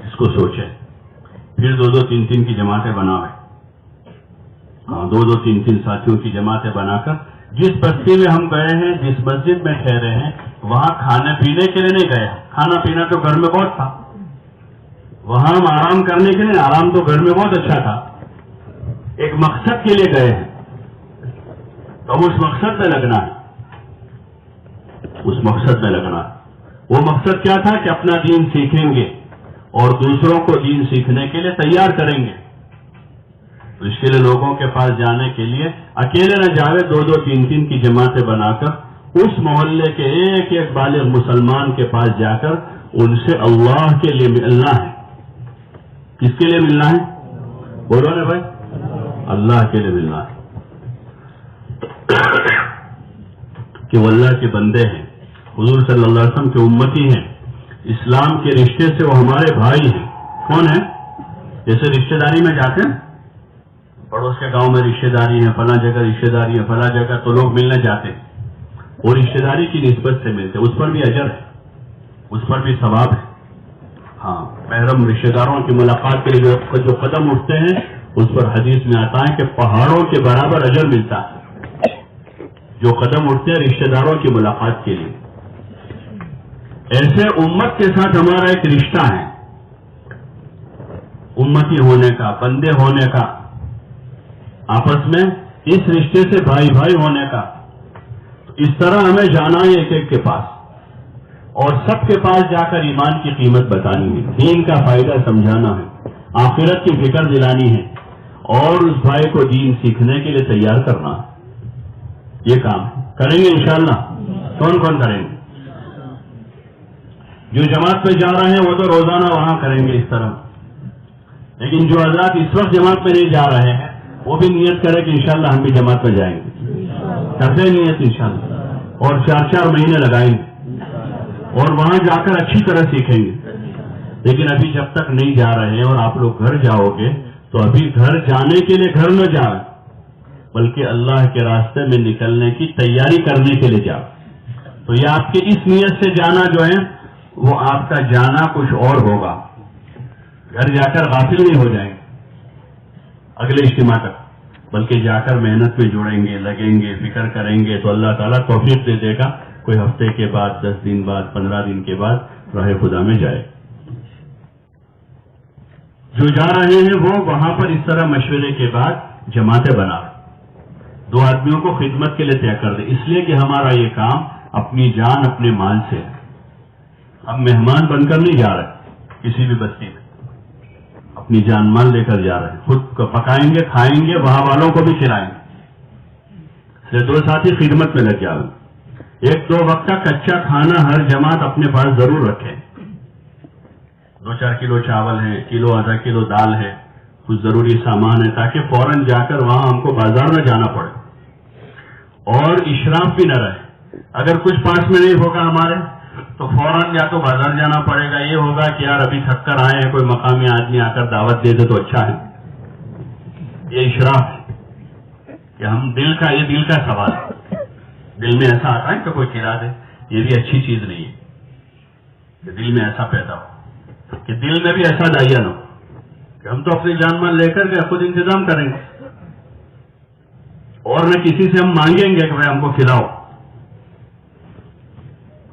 اس کو سوچیں. پھر 2-2 3-3 کی جماعتیں بنائیں. ہاں، 2-2 3-3 ساتھیوں کی جماعتیں بنا کر جس بستی میں ہم گئے ہیں، جس مسجد میں ٹھہرے ہیں، وہاں کھانے پینے کے لیے نہیں گئے. کھانا پینا تو گھر میں بہت تھا، وہاں ہم آرام کرنے کے لیے، آرام تو گھر میں بہت اچھا تھا، ایک مقصد کے لیے گئے ہیں، تو ہم اس مقصد میں لگنا ہے، اس مقصد میں لگنا ہے۔ وہ مقصد کیا تھا کہ اپنا دین سیکھیں گے اور دوسروں کو دین سیکھنے کے لیے تیار کریں گے۔ تو اس کے لیے لوگوں کے پاس جانے کے لیے اکیلے نہ جاوے، دو دو تین تین کی جماعتیں بنا کر اس محلے کے ایک ایک بالغ مسلمان کے پاس جا کر ان سے اللہ کے لیے ملنا ہے۔ کس کے لیے ملنا ہے؟ بولو نا بھائی، اللہ کے لیے ملنا ہے کہ وہ اللہ کے بندے ہیں، حضور صلی اللہ علیہ وسلم کے امتی ہیں، اسلام کے رشتے سے وہ ہمارے بھائی ہیں۔ کون ہیں؟ جیسے رشتہ داری میں جاتے ہیں، پڑوس کے گاؤں میں رشتہ داری ہے، فلاں جگہ رشتہ داری ہے، فلاں جگہ، تو لوگ ملنے جاتے ہیں، وہ رشتہ داری کی نسبت سے ملتے ہیں، اس پر بھی اجر ہے، اس پر بھی ثواب ہے۔ ہاں، محرم رشتہ داروں کی ملاقات کے لیے جو قدم اٹھتے ہیں اس پر حدیث میں آتا ہے کہ پہاڑوں کے برابر اجر ملتا ہے، جو قدم اٹھتے ہیں رشتہ داروں کی ملاقات کے لیے۔ ایسے امت کے ساتھ ہمارا ایک رشتہ ہے، امتی ہونے کا، بندے ہونے کا، آپس میں اس رشتے سے بھائی بھائی ہونے کا۔ اس طرح ہمیں جانا ہے ایک ایک کے پاس، اور سب کے پاس جا کر ایمان کی قیمت بتانی ہے، دین کا فائدہ سمجھانا ہے، آخرت کی فکر دلانی ہے، اور اس بھائی کو دین سیکھنے کے لیے تیار کرنا ہے۔ یہ کام کریں گے انشاءاللہ۔ کون کون کریں گے؟ جو جماعت پہ جا رہے ہیں وہ تو روزانہ وہاں کریں گے اس طرح، لیکن جو حضرات اس وقت جماعت پہ نہیں جا رہے ہیں وہ بھی نیت کرے کہ انشاءاللہ ہم بھی جماعت پہ جائیں گے، کرتے نیت انشاءاللہ، اور 4 مہینے لگائیں گے اور وہاں جا کر اچھی طرح سیکھیں گے۔ لیکن ابھی جب تک نہیں جا رہے ہیں اور آپ لوگ گھر جاؤ گے تو ابھی گھر جانے کے لیے گھر نہ جائیں، بلکہ اللہ کے راستے میں نکلنے کی تیاری کرنے کے لیے جاؤ۔ تو یہ آپ کے اس نیت سے جانا جو ہے وہ آپ کا جانا کچھ اور ہوگا، گھر جا کر غافل نہیں ہو جائیں گے اگلے اجتماع تک، بلکہ جا کر محنت میں جڑیں گے، لگیں گے، فکر کریں گے، تو اللہ تعالیٰ توفیق دے دے گا، کوئی ہفتے کے بعد، 10 دن بعد، 15 دن کے بعد راہ خدا میں جائے۔ جو جا رہے ہیں وہ وہاں پر اس طرح مشورے کے بعد جماعتیں بنا، 2 آدمیوں کو خدمت کے لیے طے کر دیں، اس لیے کہ ہمارا یہ کام اپنی جان اپنے مال سے ہے، ہم مہمان بن کر نہیں جا رہے کسی بھی بستی میں، اپنی جان مال لے کر جا رہے ہیں، خود پکائیں گے، کھائیں گے، وہاں والوں کو بھی کھلائیں گے۔ 2 ساتھی خدمت میں لگ جاؤ، 1-2 وقت کا کچا کھانا ہر جماعت اپنے پاس ضرور رکھے، 2-4 کلو چاول ہے، کلو آدھا کلو دال ہے، کچھ ضروری سامان ہے، تاکہ فوراً جا کر وہاں ہم کو بازار نہ جانا پڑے اور اشراف بھی نہ رہے۔ اگر کچھ پاس میں نہیں ہوگا ہمارے تو فوراً یا تو بازار جانا پڑے گا، یہ ہوگا کہ یار ابھی تھک کر آئے ہیں، کوئی مقامی آدمی آ کر دعوت دے دے تو اچھا ہے۔ یہ اشراف ہے کہ ہم یہ دل کا سوال ہے، دل میں ایسا آتا ہے کہ کوئی کھلا دے، یہ بھی اچھی چیز نہیں ہے کہ دل میں ایسا پیدا ہو، کہ دل میں بھی ایسا دائیا نہ ہو کہ ہم تو اپنی جان مال لے کر کے خود انتظام کریں گے، اور نہ کسی سے ہم مانگیں گے کہ بھائی ہم کو کھلاؤ،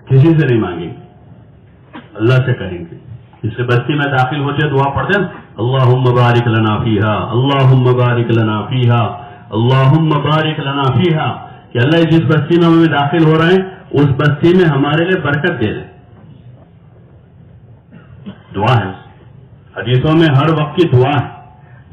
کسی سے نہیں مانگیں گے، اللہ سے کہیں گے۔ اس سے بستی میں داخل ہوتے دعا پڑھتے ہیں، اللہم بارک لنا فیہا، اللہم بارک لنا فیہا، اللہم بارک لنا فیہا، کہ اللہ جس بستی میں ہمیں داخل ہو رہے ہیں اس بستی میں ہمارے لیے برکت دے دے۔ دعا ہے، حدیثوں میں ہر وقت کی دعا ہے۔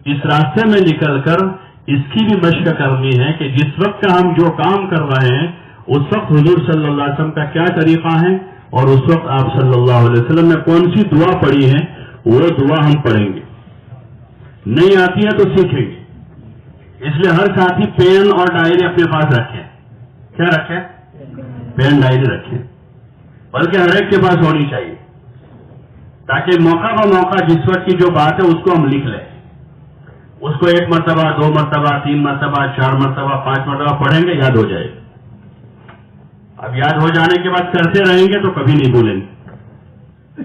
اس راستے میں نکل کر اس کی بھی مشق کرنی ہے کہ جس وقت ہم جو کام کر رہے ہیں اس وقت حضور صلی اللہ علیہ وسلم کا کیا طریقہ ہے، اور اس وقت آپ صلی اللہ علیہ وسلم نے کون سی دعا پڑھی ہے وہ دعا ہم پڑھیں گے۔ نہیں آتی ہے تو سیکھیں گے، اس لیے ہر ساتھی پین اور ڈائری اپنے پاس رکھیں۔ کیا رکھیں؟ پین ڈائری رکھیں، بلکہ ہر ایک کے پاس ہونی چاہیے، تاکہ موقع بہ موقع جس وقت کی جو بات ہے اس کو ہم لکھ لیں، اس کو 1 مرتبہ 2 مرتبہ 3 مرتبہ 4 مرتبہ 5 مرتبہ پڑھیں گے، یاد ہو جائے۔ اب یاد ہو جانے کے بعد کرتے رہیں گے تو کبھی نہیں بھولیں گے،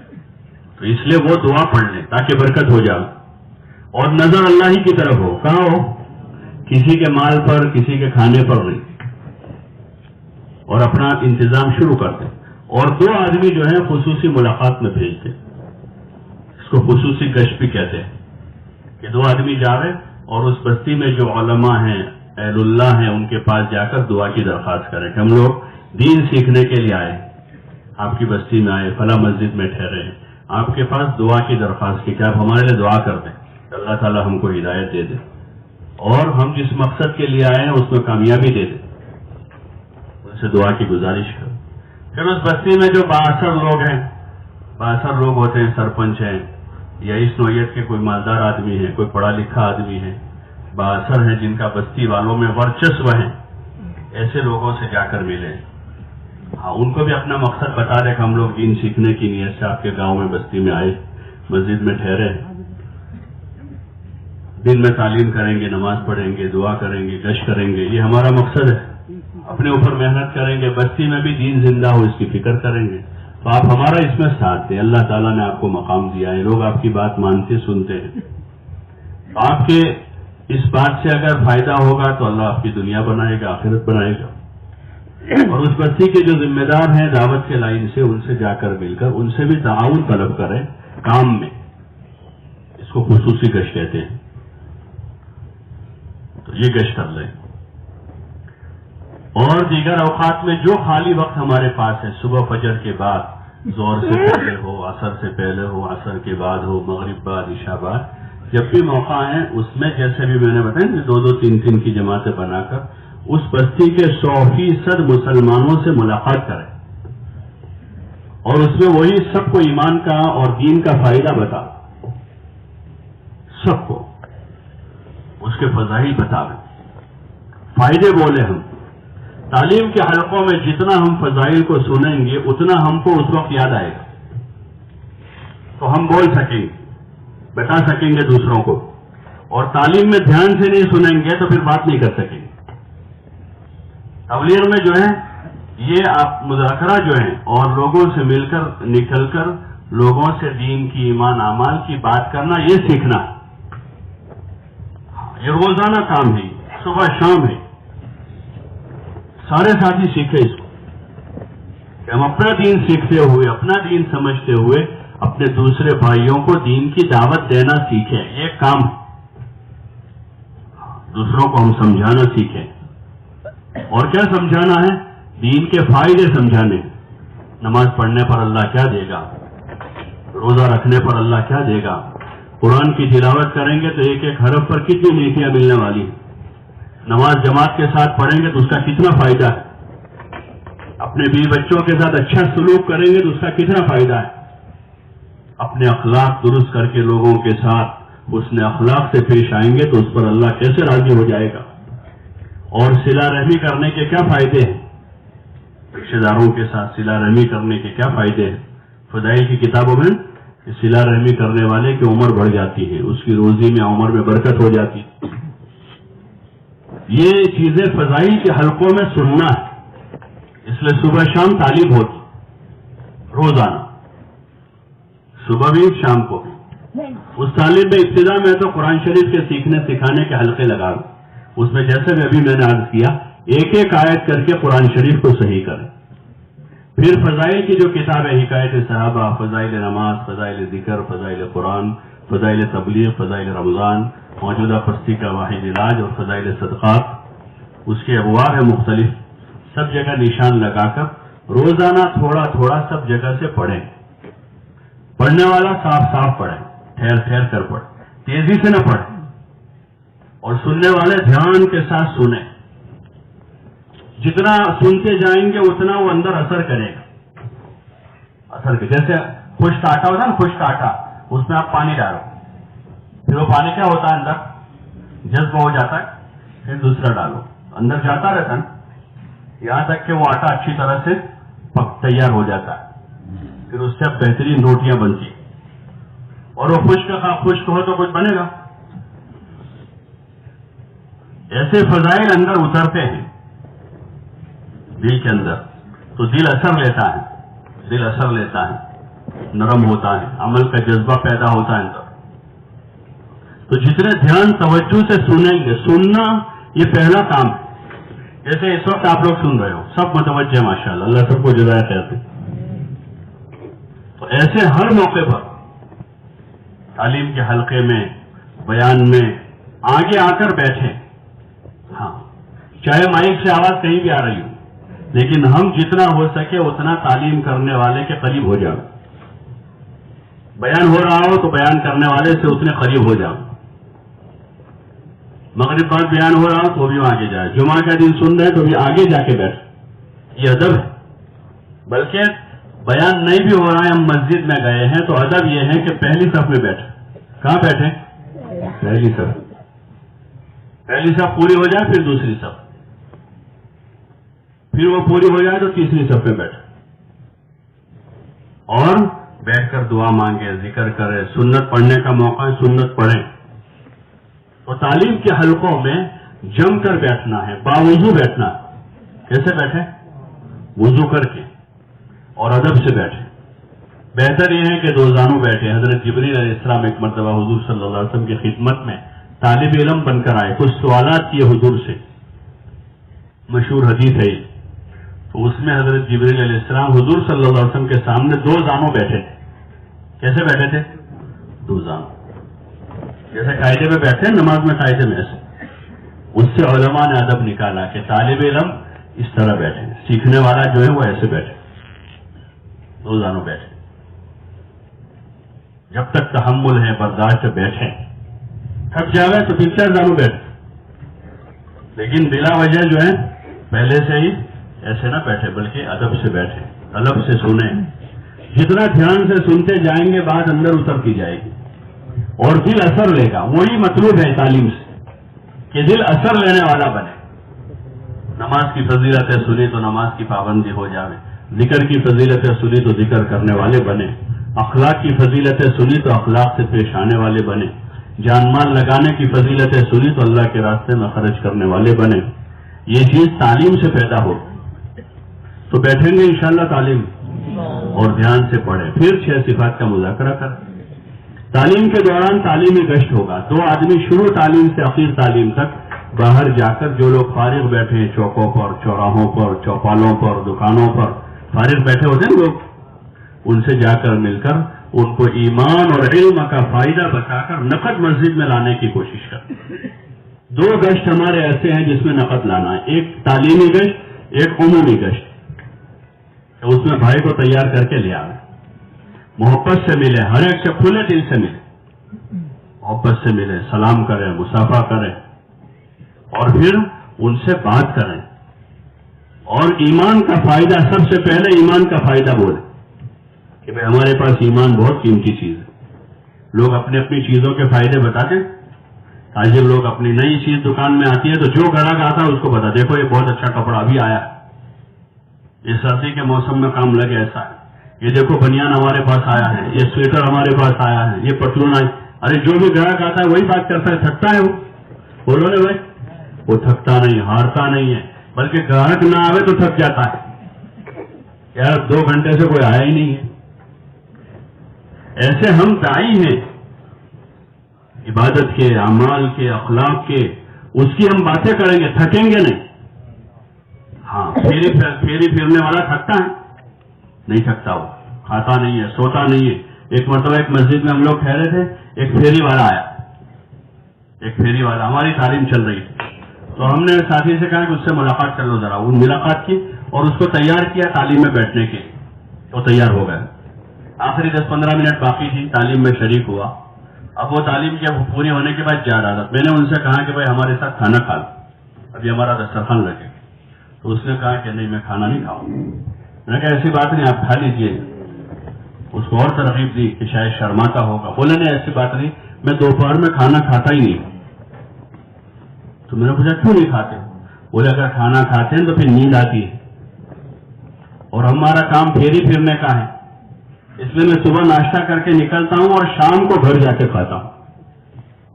تو اس لیے وہ دعا پڑھ لیں تاکہ برکت ہو جائے، اور نظر اللہ ہی کی طرف ہو، کہاں ہو؟ کسی کے مال پر، کسی کے کھانے پر نہیں، اور اپنا انتظام شروع کرتے، اور 2 آدمی جو ہیں خصوصی ملاقات میں بھیجتے، کو خصوصی گشت بھی کہتے ہیں کہ دو آدمی جاوے اور اس بستی میں جو علماء ہیں اہل اللہ ہیں ان کے پاس جا کر دعا کی درخواست کریں کہ ہم لوگ دین سیکھنے کے لیے آئے، آپ کی بستی میں آئے، فلاں مسجد میں ٹھہرے ہیں، آپ کے پاس دعا کی درخواست کی کہ آپ ہمارے لیے دعا کر دیں کہ اللہ تعالیٰ ہم کو ہدایت دے دے اور ہم جس مقصد کے لیے آئے ہیں اس میں کامیابی دے دیں، ان سے دعا کی گزارش کریں۔ پھر اس بستی میں جو بااثر لوگ ہیں، بااثر لوگ ہوتے ہیں، سرپنچ ہیں یا اس نوعیت کے کوئی مالدار آدمی ہیں، کوئی پڑھا لکھا آدمی ہے، بااثر ہیں جن کا بستی والوں میں ورچسو ہے، ایسے لوگوں سے جا کر ملیں، ہاں ان کو بھی اپنا مقصد بتا دیں کہ ہم لوگ دین سیکھنے کی نیت سے آپ کے گاؤں میں بستی میں آئے، مسجد میں ٹھہرے، دن میں تعلیم کریں گے، نماز پڑھیں گے، دعا کریں گے، گشت کریں گے، یہ ہمارا مقصد ہے، اپنے اوپر محنت کریں گے، بستی میں بھی دین زندہ ہو اس کی فکر کریں گے، تو آپ ہمارا اس میں ساتھ دیں، اللہ تعالیٰ نے آپ کو مقام دیا ہے، لوگ آپ کی بات مانتے سنتے ہیں، تو آپ کے اس بات سے اگر فائدہ ہوگا تو اللہ آپ کی دنیا بنائے گا، آخرت بنائے گا، اور اس بستی کے جو ذمہ دار ہیں دعوت کے لائن سے ان سے جا کر مل کر ان سے بھی تعاون طلب کریں کام میں، اس کو خصوصی گشت کہتے ہیں، تو یہ گشت کر لیں۔ اور دیگر اوقات میں جو خالی وقت ہمارے پاس ہے، صبح فجر کے بعد، ظہر سے پہلے ہو، عصر سے پہلے ہو، عصر کے بعد ہو، مغرب بعد، عشاء بعد، جب بھی موقع ہے اس میں جیسے بھی میں نے بتایا کہ 2-2 3-3 کی جماعتیں بنا کر اس بستی کے 100% مسلمانوں سے ملاقات کریں اور اس میں وہی سب کو ایمان کا اور دین کا فائدہ بتا، سب کو اس کے فضائل بتاویں، فائدے بولے۔ ہم تعلیم کے حلقوں میں جتنا ہم فضائل کو سنیں گے اتنا ہم کو اس وقت یاد آئے گا، تو ہم بول سکیں گے، بتا سکیں گے دوسروں کو، اور تعلیم میں دھیان سے نہیں سنیں گے تو پھر بات نہیں کر سکیں گے۔ تبلیغ میں جو ہے یہ آپ مذاکرہ جو ہے اور لوگوں سے مل کر نکل کر لوگوں سے دین کی، ایمان اعمال کی بات کرنا، یہ سیکھنا، یہ روزانہ کام ہے، صبح شام ہے، سارے ساتھی سیکھیں اس کو کہ ہم اپنا دین سیکھتے ہوئے، اپنا دین سمجھتے ہوئے اپنے دوسرے بھائیوں کو دین کی دعوت دینا سیکھیں، یہ کام ہے، دوسروں کو ہم سمجھانا سیکھیں، اور کیا سمجھانا ہے؟ دین کے فائدے سمجھانے، نماز پڑھنے پر اللہ کیا دے گا، روزہ رکھنے پر اللہ کیا دے گا، قرآن کی تلاوت کریں گے تو ایک ایک حرف پر کتنی نیکیاں ملنے والی ہیں، نماز جماعت کے ساتھ پڑھیں گے تو اس کا کتنا فائدہ ہے، اپنے بیوی بچوں کے ساتھ اچھا سلوک کریں گے تو اس کا کتنا فائدہ ہے، اپنے اخلاق درست کر کے لوگوں کے ساتھ حسن اخلاق سے پیش آئیں گے تو اس پر اللہ کیسے راضی ہو جائے گا، اور صلہ رحمی کرنے کے کیا فائدے ہیں، رشتہ داروں کے ساتھ صلہ رحمی کرنے کے کیا فائدے ہیں، فضائل کی کتابوں میں کہ صلہ رحمی کرنے والے کی عمر بڑھ جاتی ہے، اس کی روزی میں عمر میں برکت ہو جاتی ہے، یہ چیزیں فضائل کے حلقوں میں سننا ہے، اس لیے صبح شام تعلیم ہوتی، روزانہ صبح بھی شام کو بھی۔ اس تعلیم میں ابتدا میں تو قرآن شریف کے سیکھنے سکھانے کے حلقے لگا دوں، اس میں جیسے ابھی میں نے عرض کیا ایک ایک آیت کر کے قرآن شریف کو صحیح کریں، پھر فضائل کی جو کتابیں، حکایت صحابہ، فضائل نماز، فضائل ذکر، فضائل قرآن، فضائل تبلیغ، فضائل رمضان، موجودہ پستی کا واحد علاج اور فضائل صدقات، اس کے ابواب ہیں مختلف، سب جگہ نشان لگا کر روزانہ تھوڑا تھوڑا سب جگہ سے پڑھیں، پڑھنے والا صاف صاف پڑھیں، ٹھہر ٹھہر کر پڑھیں، تیزی سے نہ پڑھیں، اور سننے والے دھیان کے ساتھ سنیں، جتنا سنتے جائیں گے اتنا وہ اندر اثر کرے گا، اثر کے جیسے خشک آٹا ہوتا ہے نا، خشک آٹا، اس میں آپ پانی ڈالو، پھر وہ پانی کیا ہوتا ہے اندر جذب ہو جاتا ہے، پھر دوسرا ڈالو، اندر جاتا رہتا ہے یہاں تک کہ وہ آٹا اچھی طرح سے تیار ہو جاتا ہے، پھر اس سے بہترین روٹیاں بنتی ہیں، اور وہ خشک ہو تو کچھ بنے گا، ایسے فضائل اندر اترتے ہیں دل کے اندر تو دل اثر لیتا ہے، دل اثر لیتا ہے، نرم ہوتا ہے، عمل کا جذبہ پیدا ہوتا ہے اندر، تو جتنے دھیان توجہ سے سنیں گے، سننا یہ پہلا کام ہے، جیسے اس وقت آپ لوگ سن رہے ہو سب متوجہ ماشاءاللہ، اللہ سب کو جزائے خیر دے، تو ایسے ہر موقع پر تعلیم کے حلقے میں، بیان میں آگے آ کر بیٹھیں. ہاں، چاہے مائک سے آواز کہیں بھی آ رہی ہو، لیکن ہم جتنا ہو سکے اتنا تعلیم کرنے والے کے قریب ہو جاؤ. بیان ہو رہا ہو تو بیان کرنے والے سے اتنے قریب ہو جاؤ. مغرب بعد بیان ہو رہا ہو تو بھی آگے جائے. جمعہ کا دن سن رہے تو بھی آگے جا کے بیٹھ. یہ ادب ہے. بلکہ بیان نہیں بھی ہو رہا ہے، ہم مسجد میں گئے ہیں تو ادب یہ ہے کہ پہلی صف میں بیٹھے. کہاں بیٹھے؟ پہلی صف. پہلی صف پوری ہو جائے پھر دوسری صف، پھر وہ پوری ہو جائے تو تیسری صف میں بیٹھے اور بیٹھ کر دعا مانگے، ذکر کرے. سنت پڑھنے کا موقع ہے، سنت پڑھیں. تو تعلیم کے حلقوں میں جم کر بیٹھنا ہے، باوضو بیٹھنا ہے. کیسے بیٹھے؟ وضو کر کے اور ادب سے بیٹھے. بہتر یہ ہے کہ دو زانوں بیٹھے. حضرت جبریل علیہ السلام ایک مرتبہ حضور صلی اللہ علیہ وسلم کی خدمت میں طالب علم بن کر آئے. کچھ سوالات کیے حضور سے، مشہور حدیث ہے. تو اس میں حضرت جبریل علیہ السلام حضور صلی اللہ علیہ وسلم کے سامنے دو زانوں بیٹھے تھے. کیسے بیٹھے تھے؟ دو زانوں. جیسے قاعدے میں بیٹھے ہیں نماز میں قاعدے میں ایسے. اس سے علماء نے ادب نکالا کہ طالب علم اس طرح بیٹھے، سیکھنے والا جو ہے وہ ایسے بیٹھے، دو زانوں بیٹھے. جب تک تحمل ہے، برداشت بیٹھے. تھک جاوے تو پھر چار زانوں بیٹھے، لیکن بلا وجہ جو ہے پہلے سے ہی ایسے نہ بیٹھے، بلکہ ادب سے بیٹھے، ادب سے سنیں. جتنا دھیان سے سنتے جائیں گے بات اندر اترتی جائے گی اور دل اثر لے گا. وہی مطلوب ہے تعلیم سے کہ دل اثر لینے والا بنے. نماز کی فضیلتیں سنی تو نماز کی پابندی ہو جاوے. ذکر کی فضیلتیں سنی تو ذکر کرنے والے بنے. اخلاق کی فضیلتیں سنی تو اخلاق سے پیش آنے والے بنے. جان مال لگانے کی فضیلتیں سنی تو اللہ کے راستے میں خرچ کرنے والے بنے. یہ چیز تعلیم سے پیدا ہو. تو بیٹھیں گے انشاءاللہ تعلیم اور دھیان سے پڑھیں. پھر 6 صفات کا مذاکرہ کریں. تعلیم کے دوران تعلیمی گشت ہوگا. 2 آدمی شروع تعلیم سے اخیر تعلیم تک باہر جا کر، جو لوگ فارغ بیٹھے ہیں چوکوں پر، چوراہوں پر، چوپالوں پر، دکانوں پر فارغ بیٹھے ہوتے ہیں لوگ، ان سے جا کر مل کر ان کو ایمان اور علم کا فائدہ بتا کر نقد مسجد میں لانے کی کوشش کریں. 2 گشت ہمارے ایسے ہیں جس میں نقد لانا ہے. ایک تعلیمی گشت، ایک عمومی گشت. اس میں بھائی کو تیار کر کے لے آئے، محبت سے ملے، ہر ایک سے کھلے دل سے ملے، محبت سے ملے، سلام کریں، مصافحہ کریں اور پھر ان سے بات کریں. اور ایمان کا فائدہ، سب سے پہلے ایمان کا فائدہ بولیں کہ بھئی ہمارے پاس ایمان بہت قیمتی چیز ہے. لوگ اپنی اپنی چیزوں کے فائدے بتاتے ہیں. تاجر لوگ اپنی نئی چیز دکان میں آتی ہے تو جو گراہک آتا ہے اس کو بتا، دیکھو یہ بہت اچھا کپڑا ابھی آیا ہے، یہ سردی کے موسم میں کام لگے ایسا ہے، یہ دیکھو بنیان ہمارے پاس آیا ہے، یہ سویٹر ہمارے پاس آیا ہے، یہ پتلون آئی. ارے جو بھی گراہک آتا ہے وہی بات کرتا ہے. تھکتا ہے وہ؟ بولو نا بھائی، وہ تھکتا نہیں، ہارتا نہیں ہے، بلکہ گراہک نہ آوے تو تھک جاتا ہے. یار 2 گھنٹے سے کوئی آیا ہی نہیں ہے. ایسے ہم داعی ہیں عبادت کے، اعمال کے، اخلاق کے. اس کی ہم باتیں کریں گے، تھکیں گے نہیں. ہاں، پھیری پھرنے والا تھکتا ہے؟ نہیں تھکتا. وہ کھاتا نہیں ہے، سوتا نہیں ہے. ایک مرتبہ ایک مسجد میں ہم لوگ ٹھہرے تھے، ایک پھیری والا آیا. ایک پھیری والا، ہماری تعلیم چل رہی تھی تو ہم نے ساتھی سے کہا کہ اس سے ملاقات کر لو ذرا. وہ ملاقات کی اور اس کو تیار کیا تعلیم میں بیٹھنے کے. وہ تیار ہو گئے. آخری 10-15 منٹ باقی تھی، تعلیم میں شریک ہوا. اب وہ تعلیم کے پوری ہونے کے بعد جا رہا تھا. میں نے ان سے کہا کہ بھائی ہمارے ساتھ کھانا کھا لو، ابھی ہمارا دسترخوان لگے. تو اس نے کہا کہ نہیں، میں کھانا نہیں کھاؤں. میں نے کہا ایسی بات نہیں، آپ کھا لیجئے. اس کو اور ترغیب دی کہ شاید شرماتا ہوگا. بولے نہیں ایسی بات نہیں، میں دوپہر میں کھانا کھاتا ہی نہیں. تو میں نے پوچھا کیوں نہیں کھاتے؟ بولے اگر کھانا کھاتے ہیں تو پھر نیند آتی ہے اور ہمارا کام پھیری پھرنے کا ہے، اس لیے میں صبح ناشتہ کر کے نکلتا ہوں اور شام کو گھر جا کے کھاتا ہوں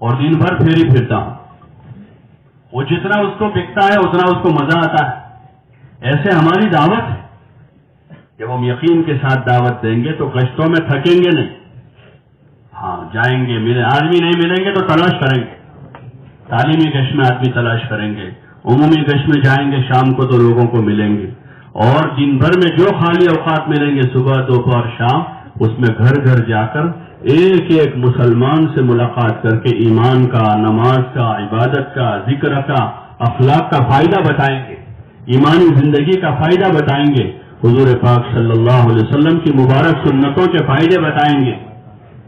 اور دن بھر پھیری پھرتا ہوں. وہ جتنا اس کو بکتا ہے اتنا اس کو مزہ آتا ہے. ایسے ہماری دعوت ہے. جب ہم یقین کے ساتھ دعوت دیں گے تو گشتوں میں تھکیں گے نہیں. ہاں جائیں گے، ملیں. آدمی نہیں ملیں گے تو تلاش کریں گے. تعلیمی گشت میں آدمی تلاش کریں گے، عمومی گشت میں جائیں گے شام کو تو لوگوں کو ملیں گے. اور دن بھر میں جو خالی اوقات ملیں گے صبح، دوپہر، شام، اس میں گھر گھر جا کر ایک ایک مسلمان سے ملاقات کر کے ایمان کا، نماز کا، عبادت کا، ذکر کا، اخلاق کا فائدہ بتائیں گے، ایمانی زندگی کا فائدہ بتائیں گے، حضور پاک صلی اللہ علیہ وسلم کی مبارک سنتوں کے فائدے بتائیں گے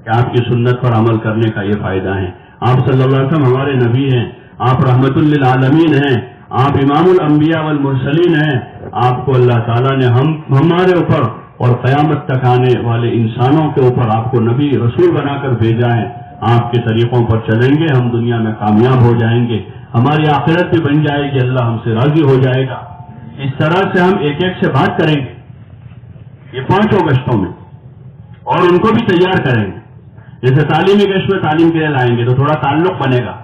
کہ آپ کی سنت پر عمل کرنے کا یہ فائدہ ہے۔ آپ صلی اللہ علیہ وسلم ہمارے نبی ہیں، آپ رحمت للعالمین ہیں، آپ امام الانبیاء والمرسلین ہیں، آپ کو اللہ تعالیٰ نے ہمارے اوپر اور قیامت تک آنے والے انسانوں کے اوپر آپ کو نبی رسول بنا کر بھیجا ہے۔ آپ کے طریقوں پر چلیں گے، ہم دنیا میں کامیاب ہو جائیں گے، ہماری آخرت بھی بن جائے گی، اللہ ہم سے راضی ہو جائے گا۔ اس طرح سے ہم ایک ایک سے بات کریں گے یہ 5 اگستوں میں، اور ان کو بھی تیار کریں گے۔ جیسے تعلیمی گشت میں تعلیم کے لیے لائیں گے تو تھوڑا تعلق بنے گا،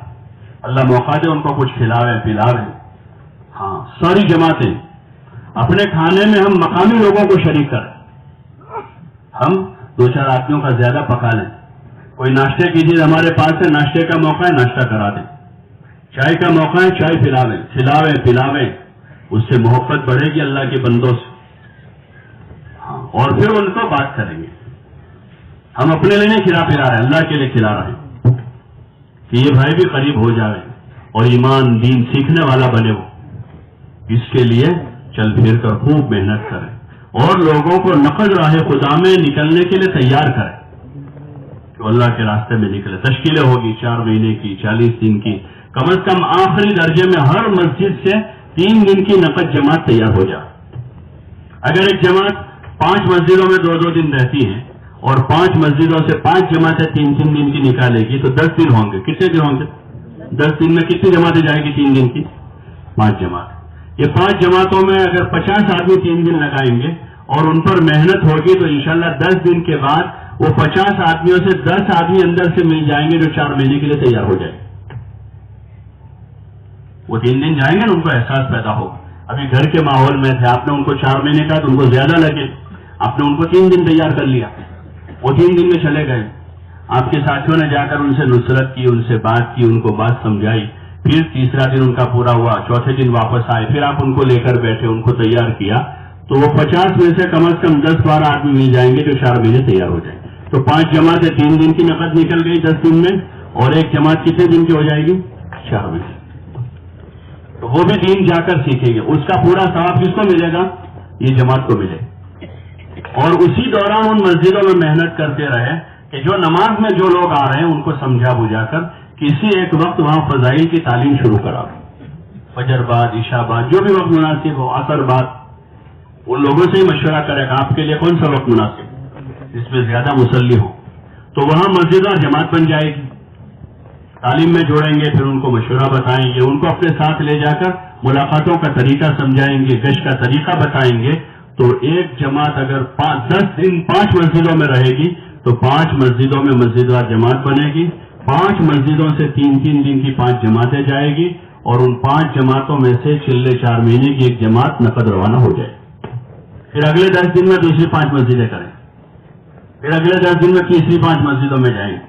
اللہ موقع دے ان کو کچھ کھلاویں پلاویں۔ ہاں، ساری جماعتیں اپنے کھانے میں ہم مقامی لوگوں کو شریک کریں، ہم 2-4 آدمیوں کا زیادہ پکا لیں، کوئی ناشتے کی چیز ہمارے پاس ہے، ناشتے کا موقع ہے ناشتہ کرا دیں، چائے کا موقع ہے چائے کھلاویں پلاویں، اس سے محبت بڑھے گی اللہ کے بندوں سے۔ ہاں، اور پھر ان کو بات کریں گے، ہم اپنے لیے نہیں کھلا پلا رہے، اللہ کے لیے کھلا رہے ہیں کہ یہ بھائی بھی قریب ہو جائے اور ایمان دین سیکھنے والا بنے، وہ اس کے لیے چل پھر کر خوب محنت کریں اور لوگوں کو نقد راہ خدا میں نکلنے کے لیے تیار کریں کہ اللہ کے راستے میں نکلے۔ تشکیلیں ہوگی 4 مہینے کی، 40 دن کی، کم از کم آخری درجے میں ہر مسجد سے 3 دن کی نقد جماعت تیار ہو جائے۔ اگر ایک جماعت 5 مسجدوں میں 2-2 دن رہتی ہے اور 5 مسجدوں سے 5 جماعتیں 3-3 دن کی نکالے گی تو 10 دن ہوں گے۔ کتنے دن ہوں گے؟ 10 دن میں کتنی جماعتیں جائے گی 3 دن کی؟ 5 جماعت۔ یہ 5 جماعتوں میں اگر 50 آدمی 3 دن لگائیں گے اور ان پر محنت ہوگی تو انشاءاللہ 10 دن کے بعد وہ 50 آدمیوں سے 10 آدمی اندر سے مل جائیں گے جو 4 مہینے کے لیے تیار ہو جائیں گے۔ وہ 3 دن جائیں گے نا، ان کو احساس پیدا ہوگا۔ ابھی گھر کے ماحول میں تھے، آپ نے ان کو 4 مہینے کا تو ان کو زیادہ لگے، آپ نے ان کو 3 دن تیار کر لیا، وہ 3 دن میں چلے گئے۔ آپ کے ساتھیوں نے جا کر ان سے نصرت کی، ان سے بات کی، ان کو بات سمجھائی، پھر تیسرا دن ان کا پورا ہوا، چوتھے دن واپس آئے، پھر آپ ان کو لے کر بیٹھے، ان کو تیار کیا، تو وہ 50 میں سے کم از کم 10-12 آدمی مل جائیں گے جو 4 مہینے تیار ہو جائیں گے۔ تو 5 جماعتیں 3 دن کی نقد نکل گئی 10 دن میں، اور ایک جماعت کتنے دن کی ہو جائے گی؟ 4 مہینے۔ تو وہ بھی دین جا کر سیکھیں گے، اس کا پورا ثواب کس کو ملے گا؟ یہ جماعت کو ملے گا۔ اور اسی دوران ان مسجدوں میں محنت کرتے رہے کہ جو نماز میں جو لوگ آ رہے ہیں ان کو سمجھا بجھا کر کسی ایک وقت وہاں فضائل کی تعلیم شروع کرا، فجر بعد، عشاء بعد، جو بھی وقت مناسب ہو، عصر بعد، ان لوگوں سے ہی مشورہ کرے گا آپ کے لیے کون سا وقت مناسب، جس میں زیادہ مسلی ہو، تو وہاں مسجد اور جماعت بن جائے گی۔ تعلیم میں جوڑیں گے، پھر ان کو مشورہ بتائیں گے، ان کو اپنے ساتھ لے جا کر ملاقاتوں کا طریقہ سمجھائیں گے، گشت کا طریقہ بتائیں گے۔ تو ایک جماعت اگر 10 دن 5 مسجدوں میں رہے گی تو 5 مسجدوں میں مسجد وار جماعت بنے گی، 5 مسجدوں سے 3-3 دن کی 5 جماعتیں جائے گی، اور ان 5 جماعتوں میں سے چلے 4 مہینے کی ایک جماعت نقد روانہ ہو جائے گی۔ پھر اگلے 10 دن میں دوسری 5 مسجدیں کریں، پھر اگلے 10 دن میں تیسری 5 مسجدوں میں جائیں گے،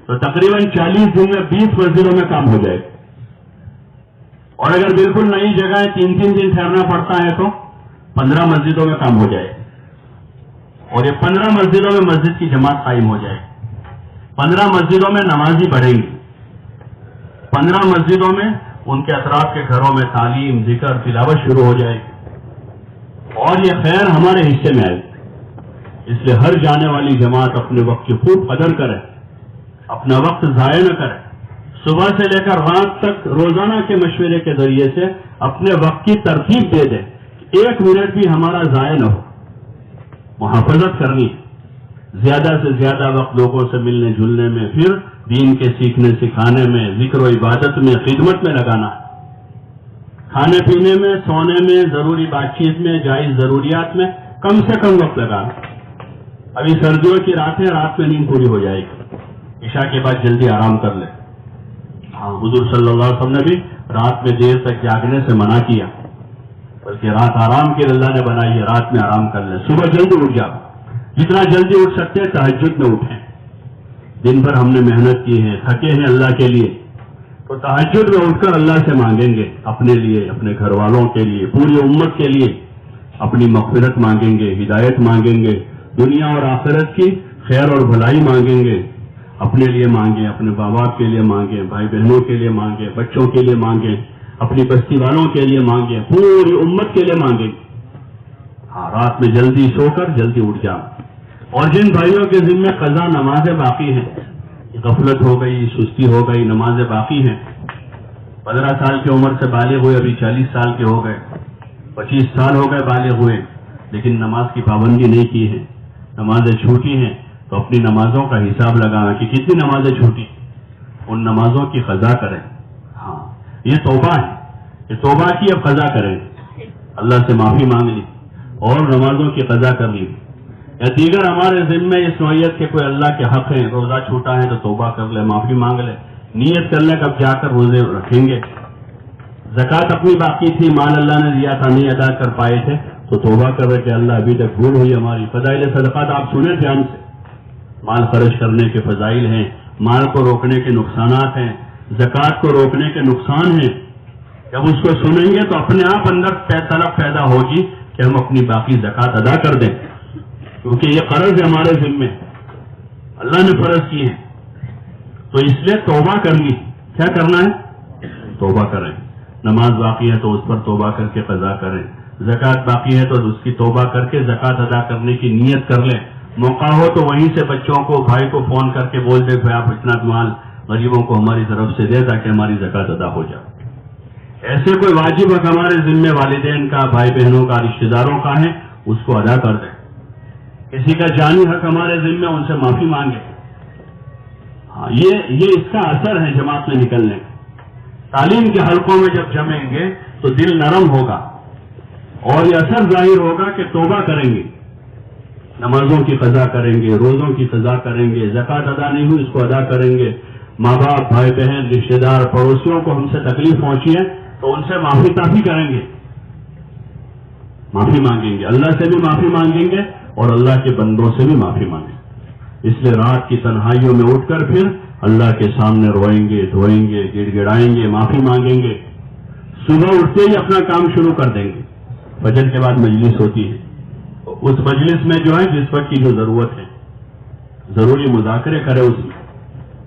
تو تقریباً 40 دن میں 20 مسجدوں میں کام ہو جائے گا۔ اور اگر بالکل نئی جگہ 3-3 دن ٹھہرنا پڑتا ہے تو 15 مسجدوں میں کام ہو جائے گا، اور یہ 15 مسجدوں میں مسجد کی جماعت قائم ہو جائے گی، 15 مسجدوں میں نمازی بڑھیں گی، 15 مسجدوں میں ان کے اطراف کے گھروں میں تعلیم، ذکر، تلاوت شروع ہو جائے گی، اور یہ خیر ہمارے حصے میں آئے گی۔ اس لیے ہر جانے والی جماعت اپنے وقت کی خوب قدر کرے، اپنا وقت ضائع نہ کرے، صبح سے لے کر رات تک روزانہ کے مشورے کے ذریعے سے اپنے وقت کی ترتیب دے دے، 1 منٹ بھی ہمارا ضائع نہ ہو۔ محافظت کرنی، زیادہ سے زیادہ وقت لوگوں سے ملنے جلنے میں، پھر دین کے سیکھنے سکھانے میں، ذکر و عبادت میں، خدمت میں لگانا ہے، کھانے پینے میں، سونے میں، ضروری بات چیت میں، جائز ضروریات میں کم سے کم وقت لگانا۔ ابھی سردیوں کی رات ہے، رات میں نیند پوری ہو جائے گی، عشاء کے بعد جلدی آرام کر لیں۔ ہاں، حضور صلی اللہ علیہ وسلم نے بھی رات میں دیر تک جاگنے سے منع کیا، بلکہ رات آرام کے اللہ نے بنائی ہے، رات میں آرام کر لیں، صبح جلدی اٹھ جاؤ، جتنا جلدی اٹھ سکتے ہیں تہجد میں اٹھیں۔ دن بھر ہم نے محنت کی ہے، تھکے ہیں اللہ کے لیے، تو تہجد میں اٹھ کر اللہ سے مانگیں گے، اپنے لیے، اپنے گھر والوں کے لیے، پوری امت کے لیے اپنی مغفرت مانگیں گے، ہدایت مانگیں گے، دنیا اور آخرت کی خیر اور بھلائی مانگیں گے، اپنے لیے مانگیں، اپنے ماں باپ کے لیے مانگیں، بھائی بہنوں کے لیے مانگیں، بچوں کے لیے مانگیں، اپنی بستی والوں کے لیے مانگیں، پوری امت کے لیے مانگیں۔ ہاں، رات میں جلدی سو کر جلدی اٹھ جاؤ۔ اور جن بھائیوں کے ذمہ قضا نمازیں باقی ہیں، غفلت ہو گئی، سستی ہو گئی، نمازیں باقی ہیں، 15 سال کی عمر سے بالغ ہوئے، ابھی 40 سال کے ہو گئے، 25 سال ہو گئے بالغ ہوئے، لیکن نماز کی پابندی نہیں کی ہے، نمازیں چھوٹی ہیں، تو اپنی نمازوں کا حساب لگانا کہ کتنی نمازیں چھوٹی، ان نمازوں کی قضا کریں۔ ہاں، یہ توبہ ہے، یہ توبہ کی اب قضا کریں، اللہ سے معافی مانگ لی اور نمازوں کی قضا کر لی، یا دیگر ہمارے ذمے اس نوعیت کے کوئی اللہ کے حق ہیں، روزہ چھوٹا ہے تو توبہ کر لے، معافی مانگ لے، نیت کر لے کب جا کر روزے رکھیں گے، زکوٰۃ اپنی باقی تھی، مال اللہ نے دیا تھا نہیں ادا کر پائے تھے تو توبہ کر رہے کہ اللہ ابھی تک بھول ہوئی ہماری۔ فضائل صدقات آپ سنے تھے ہم سے، مال خرچ کرنے کے فضائل ہیں، مال کو روکنے کے نقصانات ہیں، زکوٰۃ کو روکنے کے نقصان ہیں۔ جب اس کو سنیں گے تو اپنے آپ اندر طلب پیدا ہوگی کہ ہم اپنی باقی زکوٰۃ ادا کر دیں، کیونکہ یہ قرض ہے ہمارے ذمے، اللہ نے فرض کی ہے، تو اس لیے توبہ کرنی۔ کیا کرنا ہے؟ توبہ کریں۔ نماز باقی ہے تو اس پر توبہ کر کے قضا کریں، زکوٰۃ باقی ہے تو اس کی توبہ کر کے زکوٰۃ ادا کرنے کی نیت کر لیں، موقع ہو تو وہیں سے بچوں کو، بھائی کو فون کر کے بول دے بھائی آپ اتنا مال غریبوں کو ہماری طرف سے دے تاکہ ہماری زکوٰۃ ادا ہو جائے۔ ایسے کوئی واجب حق ہمارے ذمے والدین کا، بھائی بہنوں کا، رشتہ داروں کا ہے، اس کو ادا کر دیں۔ کسی کا جانی حق ہمارے ذمے، ان سے معافی مانگے۔ ہاں، یہ اس کا اثر ہے جماعت میں نکلنے کا۔ تعلیم کے حلقوں میں جب جمیں گے تو دل نرم ہوگا اور یہ اثر ظاہر ہوگا کہ توبہ کریں گے، نمازوں کی قضا کریں گے، روزوں کی قضا کریں گے، زکوٰۃ ادا نہیں ہوئی اس کو ادا کریں گے، ماں باپ، بھائی بہن، رشتہ دار، پڑوسیوں کو ہم سے تکلیف پہنچی ہے تو ان سے معافی تافی کریں گے، معافی مانگیں گے، اللہ سے بھی معافی مانگیں گے اور اللہ کے بندوں سے بھی معافی مانگیں گے۔ اس لیے رات کی تنہائیوں میں اٹھ کر پھر اللہ کے سامنے روئیں گے، دھوئیں گے، گڑ گڑائیں گے، معافی مانگیں گے، صبح اٹھتے ہی اپنا کام شروع کر دیں گے۔ فجر کے بعد مجلس ہوتی ہے، اس مجلس میں جو ہے جس وقت کی جو ضرورت ہے ضروری مذاکرے کرے اس میں،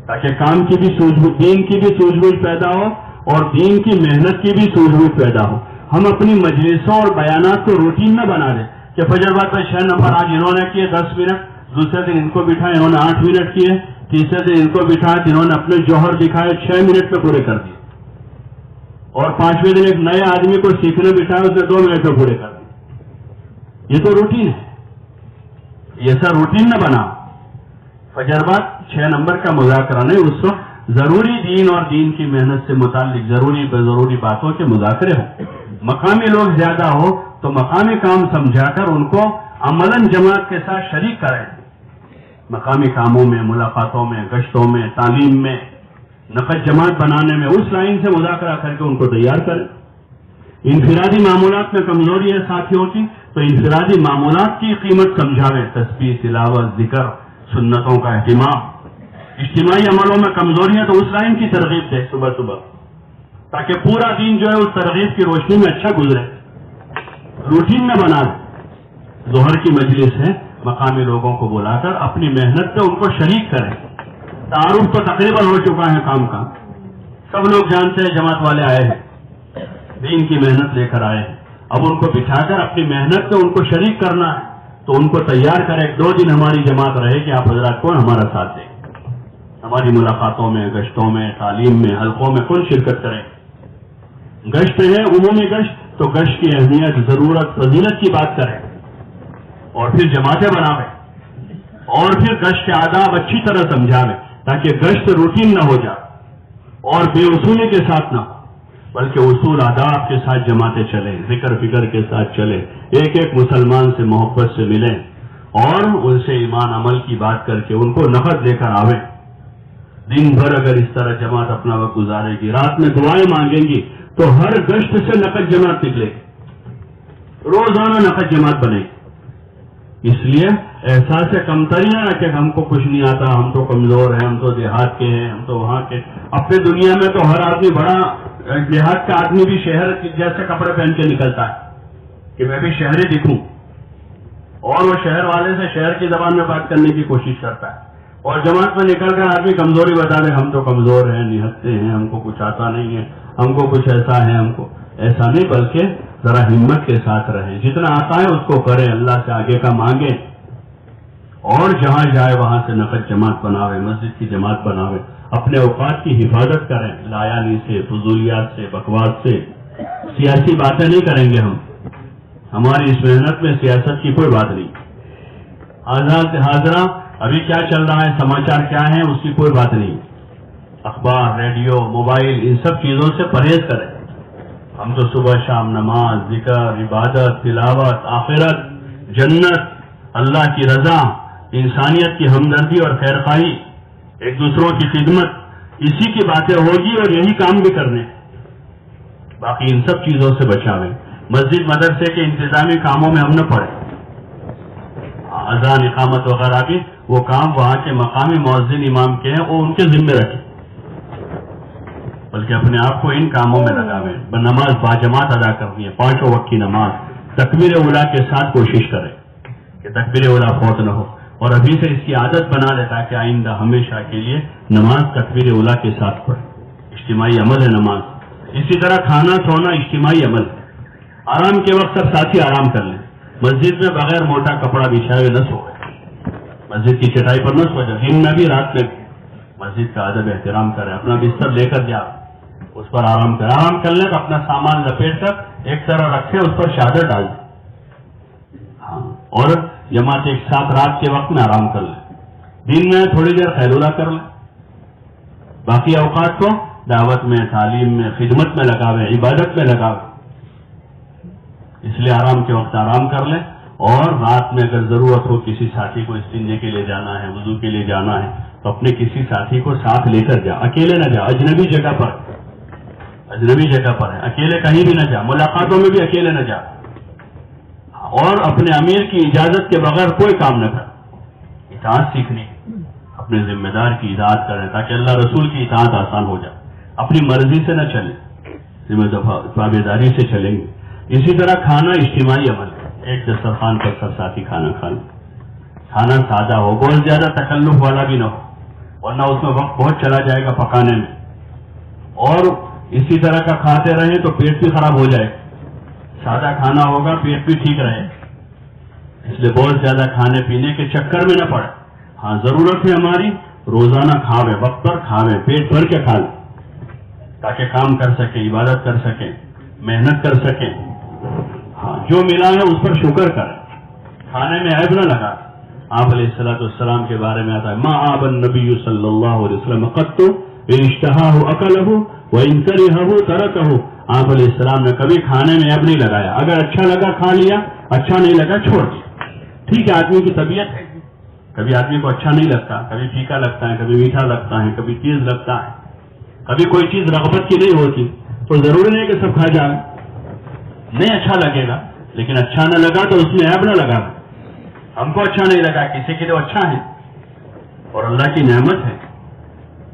تاکہ کام کی بھی سوجھ بوجھ، دین کی بھی سوجھ بوجھ پیدا ہو اور دین کی محنت کی بھی سوجھ بوجھ پیدا ہو۔ ہم اپنی مجلسوں اور بیانات کو روٹین نہ بنا دیں کہ فجر بعد میں 6 نمبر آج انہوں نے کیے 10 منٹ، دوسرے دن ان کو بٹھائے انہوں نے 8 منٹ کیے، تیسرے دن ان کو بٹھائے جنہوں نے اپنے جوہر دکھائے 6 منٹ میں پورے کر دیے، اور 5ویں دن ایک نئے آدمی کو سیکھنے بٹھایا اس نے 2 منٹ میں پورے کر دیے۔ یہ تو روٹین ہے، یہ ایسا روٹین نہ بنا۔ فجر بعد 6 نمبر کا مذاکرہ نہیں، اس وقت ضروری دین اور دین کی محنت سے متعلق ضروری باتوں کے مذاکرے ہوں۔ مقامی لوگ زیادہ ہو تو مقامی کام سمجھا کر ان کو عملاً جماعت کے ساتھ شریک کریں، مقامی کاموں میں، ملاقاتوں میں، گشتوں میں، تعلیم میں، نقد جماعت بنانے میں، اس لائن سے مذاکرہ کر کے ان کو تیار کریں۔ انفرادی معمولات میں کمزوری ہے ساتھیوں کی تو انفرادی معمولات کی قیمت سمجھاویں، تسبیح، تلاوت، ذکر، سنتوں کا اہتمام۔ اجتماعی عملوں میں کمزوری ہے تو اس لائن کی ترغیب دے صبح صبح، تاکہ پورا دن جو ہے اس ترغیب کی روشنی میں اچھا گزرے، روٹین میں بنا دے۔ ظہر کی مجلس ہے، مقامی لوگوں کو بلا کر اپنی محنت سے ان کو شریک کریں۔ تعارف تو تقریباً ہو چکا ہے کام کا، سب لوگ جانتے ہیں جماعت والے آئے ہیں، دین کی محنت لے کر آئے ہیں، اب ان کو بٹھا کر اپنی محنت سے ان کو شریک کرنا ہے تو ان کو تیار کریں۔ 2 دن ہماری جماعت رہے کہ آپ حضرات کون ہمارا ساتھ دیں، ہماری ملاقاتوں میں، گشتوں میں، تعلیم میں، حلقوں میں کون شرکت کریں۔ گشت ہے عمومی گشت تو گشت کی اہمیت، ضرورت، فضیلت کی بات کریں اور پھر جماعتیں بناویں اور پھر گشت کے آداب اچھی طرح سمجھاویں تاکہ گشت روٹین نہ ہو جائے اور بے اصولی کے ساتھ نہ ہو، بلکہ اصول آداب کے ساتھ جماعتیں چلیں، ذکر فکر کے ساتھ چلیں، ایک ایک مسلمان سے محبت سے ملیں اور ان سے ایمان عمل کی بات کر کے ان کو نقد لے کر آویں۔ دن بھر اگر اس طرح جماعت اپنا وقت گزارے گی، رات میں دعائیں مانگیں گی تو ہر گشت سے نقد جماعت نکلے گی، روزانہ نقد جماعت بنے گی۔ اس لیے احساس کمتری نہ رکھے ہم کو کچھ نہیں آتا، ہم تو کمزور ہیں، ہم تو دیہات کے ہیں، ہم تو وہاں کے۔ اپنے دنیا میں تو ہر آدمی بڑا، دیہات کا آدمی بھی شہر جیسے کپڑے پہن کے نکلتا ہے کہ میں بھی شہری دکھوں، اور وہ شہر والے سے شہر کی زبان میں بات کرنے کی کوشش کرتا ہے، اور جماعت میں نکل کر آدمی کمزوری بتا دے، ہم تو کمزور ہیں، نہتے ہیں، ہم کو کچھ آتا نہیں ہے، ہم کو کچھ ایسا ہے، ہم کو ایسا نہیں، بلکہ ذرا ہمت کے ساتھ رہیں، جتنا آتا ہے اس کو کریں، اللہ سے آگے کا مانگیں، اور جہاں جائے وہاں سے نفل جماعت بناوے، مسجد کی جماعت بناوے، اپنے اوقات کی حفاظت کریں، لایانی سے، فضولیات سے، بکواس سے، سیاسی باتیں نہیں کریں گے ہماری اس محنت میں سیاست کی کوئی بات نہیں، آزاد حاضرہ ابھی کیا چل رہا ہے، سماچار کیا ہیں، اس کی کوئی بات نہیں، اخبار، ریڈیو، موبائل، ان سب چیزوں سے پرہیز کریں، ہم تو صبح شام نماز، ذکر، عبادت، تلاوت، آخرت، جنت، اللہ کی رضا، انسانیت کی ہمدردی اور خیرخواہی، ایک دوسروں کی خدمت، اسی کی باتیں ہوگی اور یہی کام بھی کرنے، باقی ان سب چیزوں سے بچاویں۔ مسجد مدرسے کے انتظامی کاموں میں ہم نہ پڑیں، اذان، اقامت وغیرہ بھی وہ کام وہاں کے مقامی مؤذن امام کے ہیں، وہ ان کے ذمہ رکھیں، بلکہ اپنے آپ کو ان کاموں میں لگاویں۔ نماز باجماعت ادا کرنی ہے، 5 وقت کی نماز تکبیر اولیٰ کے ساتھ کوشش کریں کہ تکبیر اولیٰ فوت نہ ہو، اور ابھی سے اس کی عادت بنا لے تاکہ آئندہ ہمیشہ کے لیے نماز تکبیر اولیٰ کے ساتھ پڑھیں۔ اجتماعی عمل ہے نماز، اسی طرح کھانا سونا اجتماعی عمل ہے، آرام کے وقت سب ساتھی آرام کر لیں، مسجد میں بغیر موٹا کپڑا بچھائے ہوئے نہ سوئے، مسجد کی چٹائی پر نہ سو جائے، دن میں بھی رات میں بھی، مسجد کا ادب احترام کریں، اپنا بستر لے کر جا اس پر آرام کریں، آرام کر لیں تو اپنا سامان لپیٹ کر ایک طرح رکھیں، اس پر چادر ڈال دیں، ہاں، اور جماعت ایک ساتھ رات کے وقت میں آرام کر لیں، دن میں تھوڑی دیر خیرولہ کر لیں، باقی اوقات کو دعوت میں، تعلیم میں، خدمت میں لگاویں، عبادت میں لگاویں، اس لیے آرام کے وقت آرام کر لیں، اور رات میں اگر ضرورت ہو کسی ساتھی کو استنجے کے لیے جانا ہے، وضو کے لیے جانا ہے، تو اپنے کسی ساتھی کو ساتھ لے کر جا، اکیلے نہ جا، اجنبی جگہ پر ہے، اکیلے کہیں بھی نہ جا، ملاقاتوں میں بھی اکیلے نہ جا، اور اپنے امیر کی اجازت کے بغیر کوئی کام نہ کر، اطاعت سیکھنی، اپنے ذمہ دار کی اطاعت کریں تاکہ اللہ رسول کی اطاعت آسان ہو جائے، اپنی مرضی سے نہ چلیں، ذمہ داری سے چلیں گے۔ اسی طرح کھانا اجتماعی عمل ہے، ایک دسترخوان پر سب ساتھی کھانا کھا لیں، کھانا سادہ ہو، بہت زیادہ تکلف والا بھی نہ ہو، ورنہ اس میں وقت بہت چلا جائے گا پکانے میں، اور اسی طرح کا کھاتے رہیں تو پیٹ بھی خراب ہو جائے گا، سادہ کھانا ہوگا پیٹ بھی ٹھیک رہے، اس لیے بہت زیادہ کھانے پینے کے چکر میں نہ پڑے، ہاں ضرورت ہے ہماری روزانہ کھاویں، وقت پر کھاویں، پیٹ بھر کے کھا لیں تاکہ کام کر سکیں، عبادت کر سکیں، محنت کر سکیں، ہاں جو ملا ہے اس پر شکر کریں، کھانے میں عیب نہ لگا۔ آپ علیہ السلام کے بارے میں آتا ہے ما آب النبی صلی اللہ علیہ وسلم قط ان اشتہاہ اکلہ وان کرہہ ترکہ، آپ علیہ السلام نے کبھی کھانے میں عیب نہیں لگایا، اگر اچھا لگا کھا لیا، اچھا نہیں لگا چھوڑ دیا، ٹھیک ہے آدمی کی طبیعت ہے، کبھی آدمی کو اچھا نہیں لگتا، کبھی پھیکا لگتا ہے، کبھی میٹھا لگتا ہے، کبھی تیز لگتا ہے، کبھی کوئی چیز رغبت کی نہیں ہوتی، تو ضروری نہیں کہ سب کھا جائے، نہیں اچھا لگے گا، لیکن اچھا نہ لگا تو اس میں عیب نہ لگا، ہم کو اچھا نہیں لگا، کسی کے لیے اچھا ہے اور اللہ کی نعمت ہے،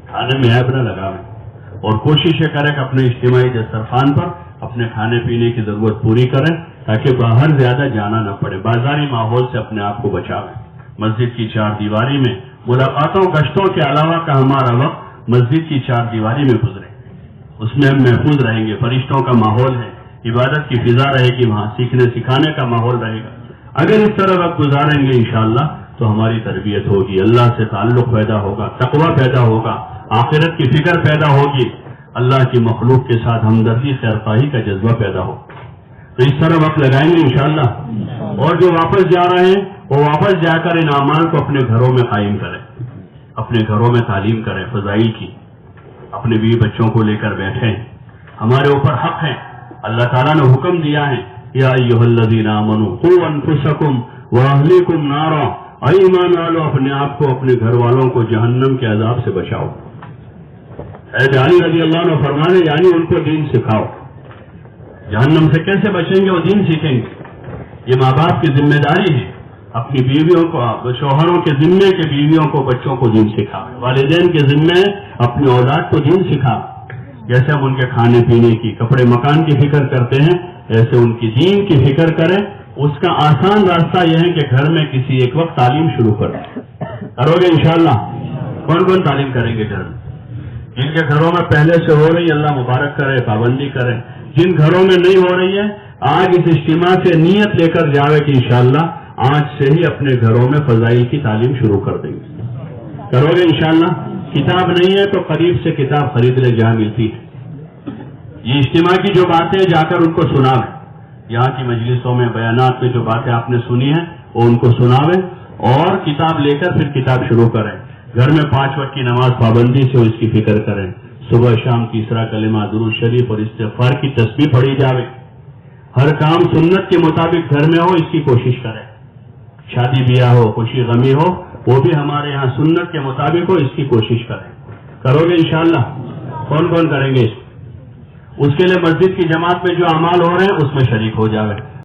کھانے میں عیب نہ لگاویں، اور کوشش یہ کریں کہ اپنے اجتماعی دسترخوان پر اپنے کھانے پینے کی ضرورت پوری کریں تاکہ باہر زیادہ جانا نہ پڑے، بازاری ماحول سے اپنے آپ کو بچاویں، مسجد کی 4 دیواری میں ملاقاتوں گشتوں کے علاوہ کا ہمارا وقت مسجد کی 4 دیواری میں گزرے، اس میں ہم محفوظ رہیں گے، فرشتوں کا ماحول ہے، عبادت کی فضا رہے گی، وہاں سیکھنے سکھانے کا ماحول رہے گا، اگر اس طرح وقت گزاریں گے انشاءاللہ تو ہماری تربیت ہوگی، اللہ سے تعلق پیدا ہوگا، تقوی پیدا ہوگا، آخرت کی فکر پیدا ہوگی، اللہ کی مخلوق کے ساتھ ہمدردی خیرخواہی کا جذبہ پیدا ہوگا، تو اس طرح وقت لگائیں گے انشاءاللہ، اور جو واپس جا رہے ہیں وہ واپس جا کر ان اعمال کو اپنے گھروں میں قائم کریں، اپنے گھروں میں تعلیم کریں فضائل کی، اپنے بیوی بچوں کو لے کر بیٹھیں، ہمارے اوپر حق ہے، اللہ تعالیٰ نے حکم دیا ہے یا ایھا الذین آمنوا قوا انفسکم واہلیکم نارا، اے ایمان والو اپنے آپ کو اپنے گھر والوں کو جہنم کے عذاب سے بچاؤ، حضرت علی رضی اللہ عنہ فرمانے یعنی ان کو دین سکھاؤ، جہنم سے کیسے بچیں گے، وہ دین سیکھیں گے، یہ ماں باپ کی ذمہ داری ہے، اپنی بیویوں کو، شوہروں کے ذمے کے بیویوں کو بچوں کو دین سکھائیں، والدین کے ذمے اپنی اولاد کو دین سکھائیں، جیسے ہم ان کے کھانے پینے کی، کپڑے مکان کی فکر کرتے ہیں ایسے ان کی دین کی فکر کریں اس کا آسان راستہ یہ ہے کہ گھر میں کسی ایک وقت تعلیم شروع کرو گے انشاءاللہ. کون کون تعلیم کریں گے گھر میں؟ جن کے گھروں میں پہلے سے ہو رہی ہے اللہ مبارک کرے، پابندی کرے. جن گھروں میں نہیں ہو رہی ہے آج اس اجتماع سے نیت لے کر جاوے کہ انشاءاللہ آج سے ہی اپنے گھروں میں فضائل کی تعلیم شروع کر دیں گے. کرو گے انشاءاللہ. کتاب نہیں ہے تو قریب سے کتاب خرید لے جہاں ملتی ہے. یہ اجتماع کی جو باتیں جا کر ان کو سناویں، یہاں کی مجلسوں میں بیانات میں جو باتیں آپ نے سنی ہیں وہ ان کو سناویں اور کتاب لے کر پھر کتاب شروع کریں. گھر میں 5 وقت کی نماز پابندی سے اس کی فکر کریں. صبح شام تیسرا کلمہ، درود شریف اور استغفار کی تسبیح پڑھی جاوے. ہر کام سنت کے مطابق گھر میں ہو اس کی کوشش کریں. شادی بیاہ ہو، خوشی غمی ہو، وہ بھی ہمارے یہاں سنت کے مطابق ہو اس کی کوشش کریں. کرو گے انشاءاللہ؟ کون کون کریں گے اس کے لیے مسجد کی جماعت میں جو اعمال ہو رہے ہیں اس میں شریک ہو جاوے.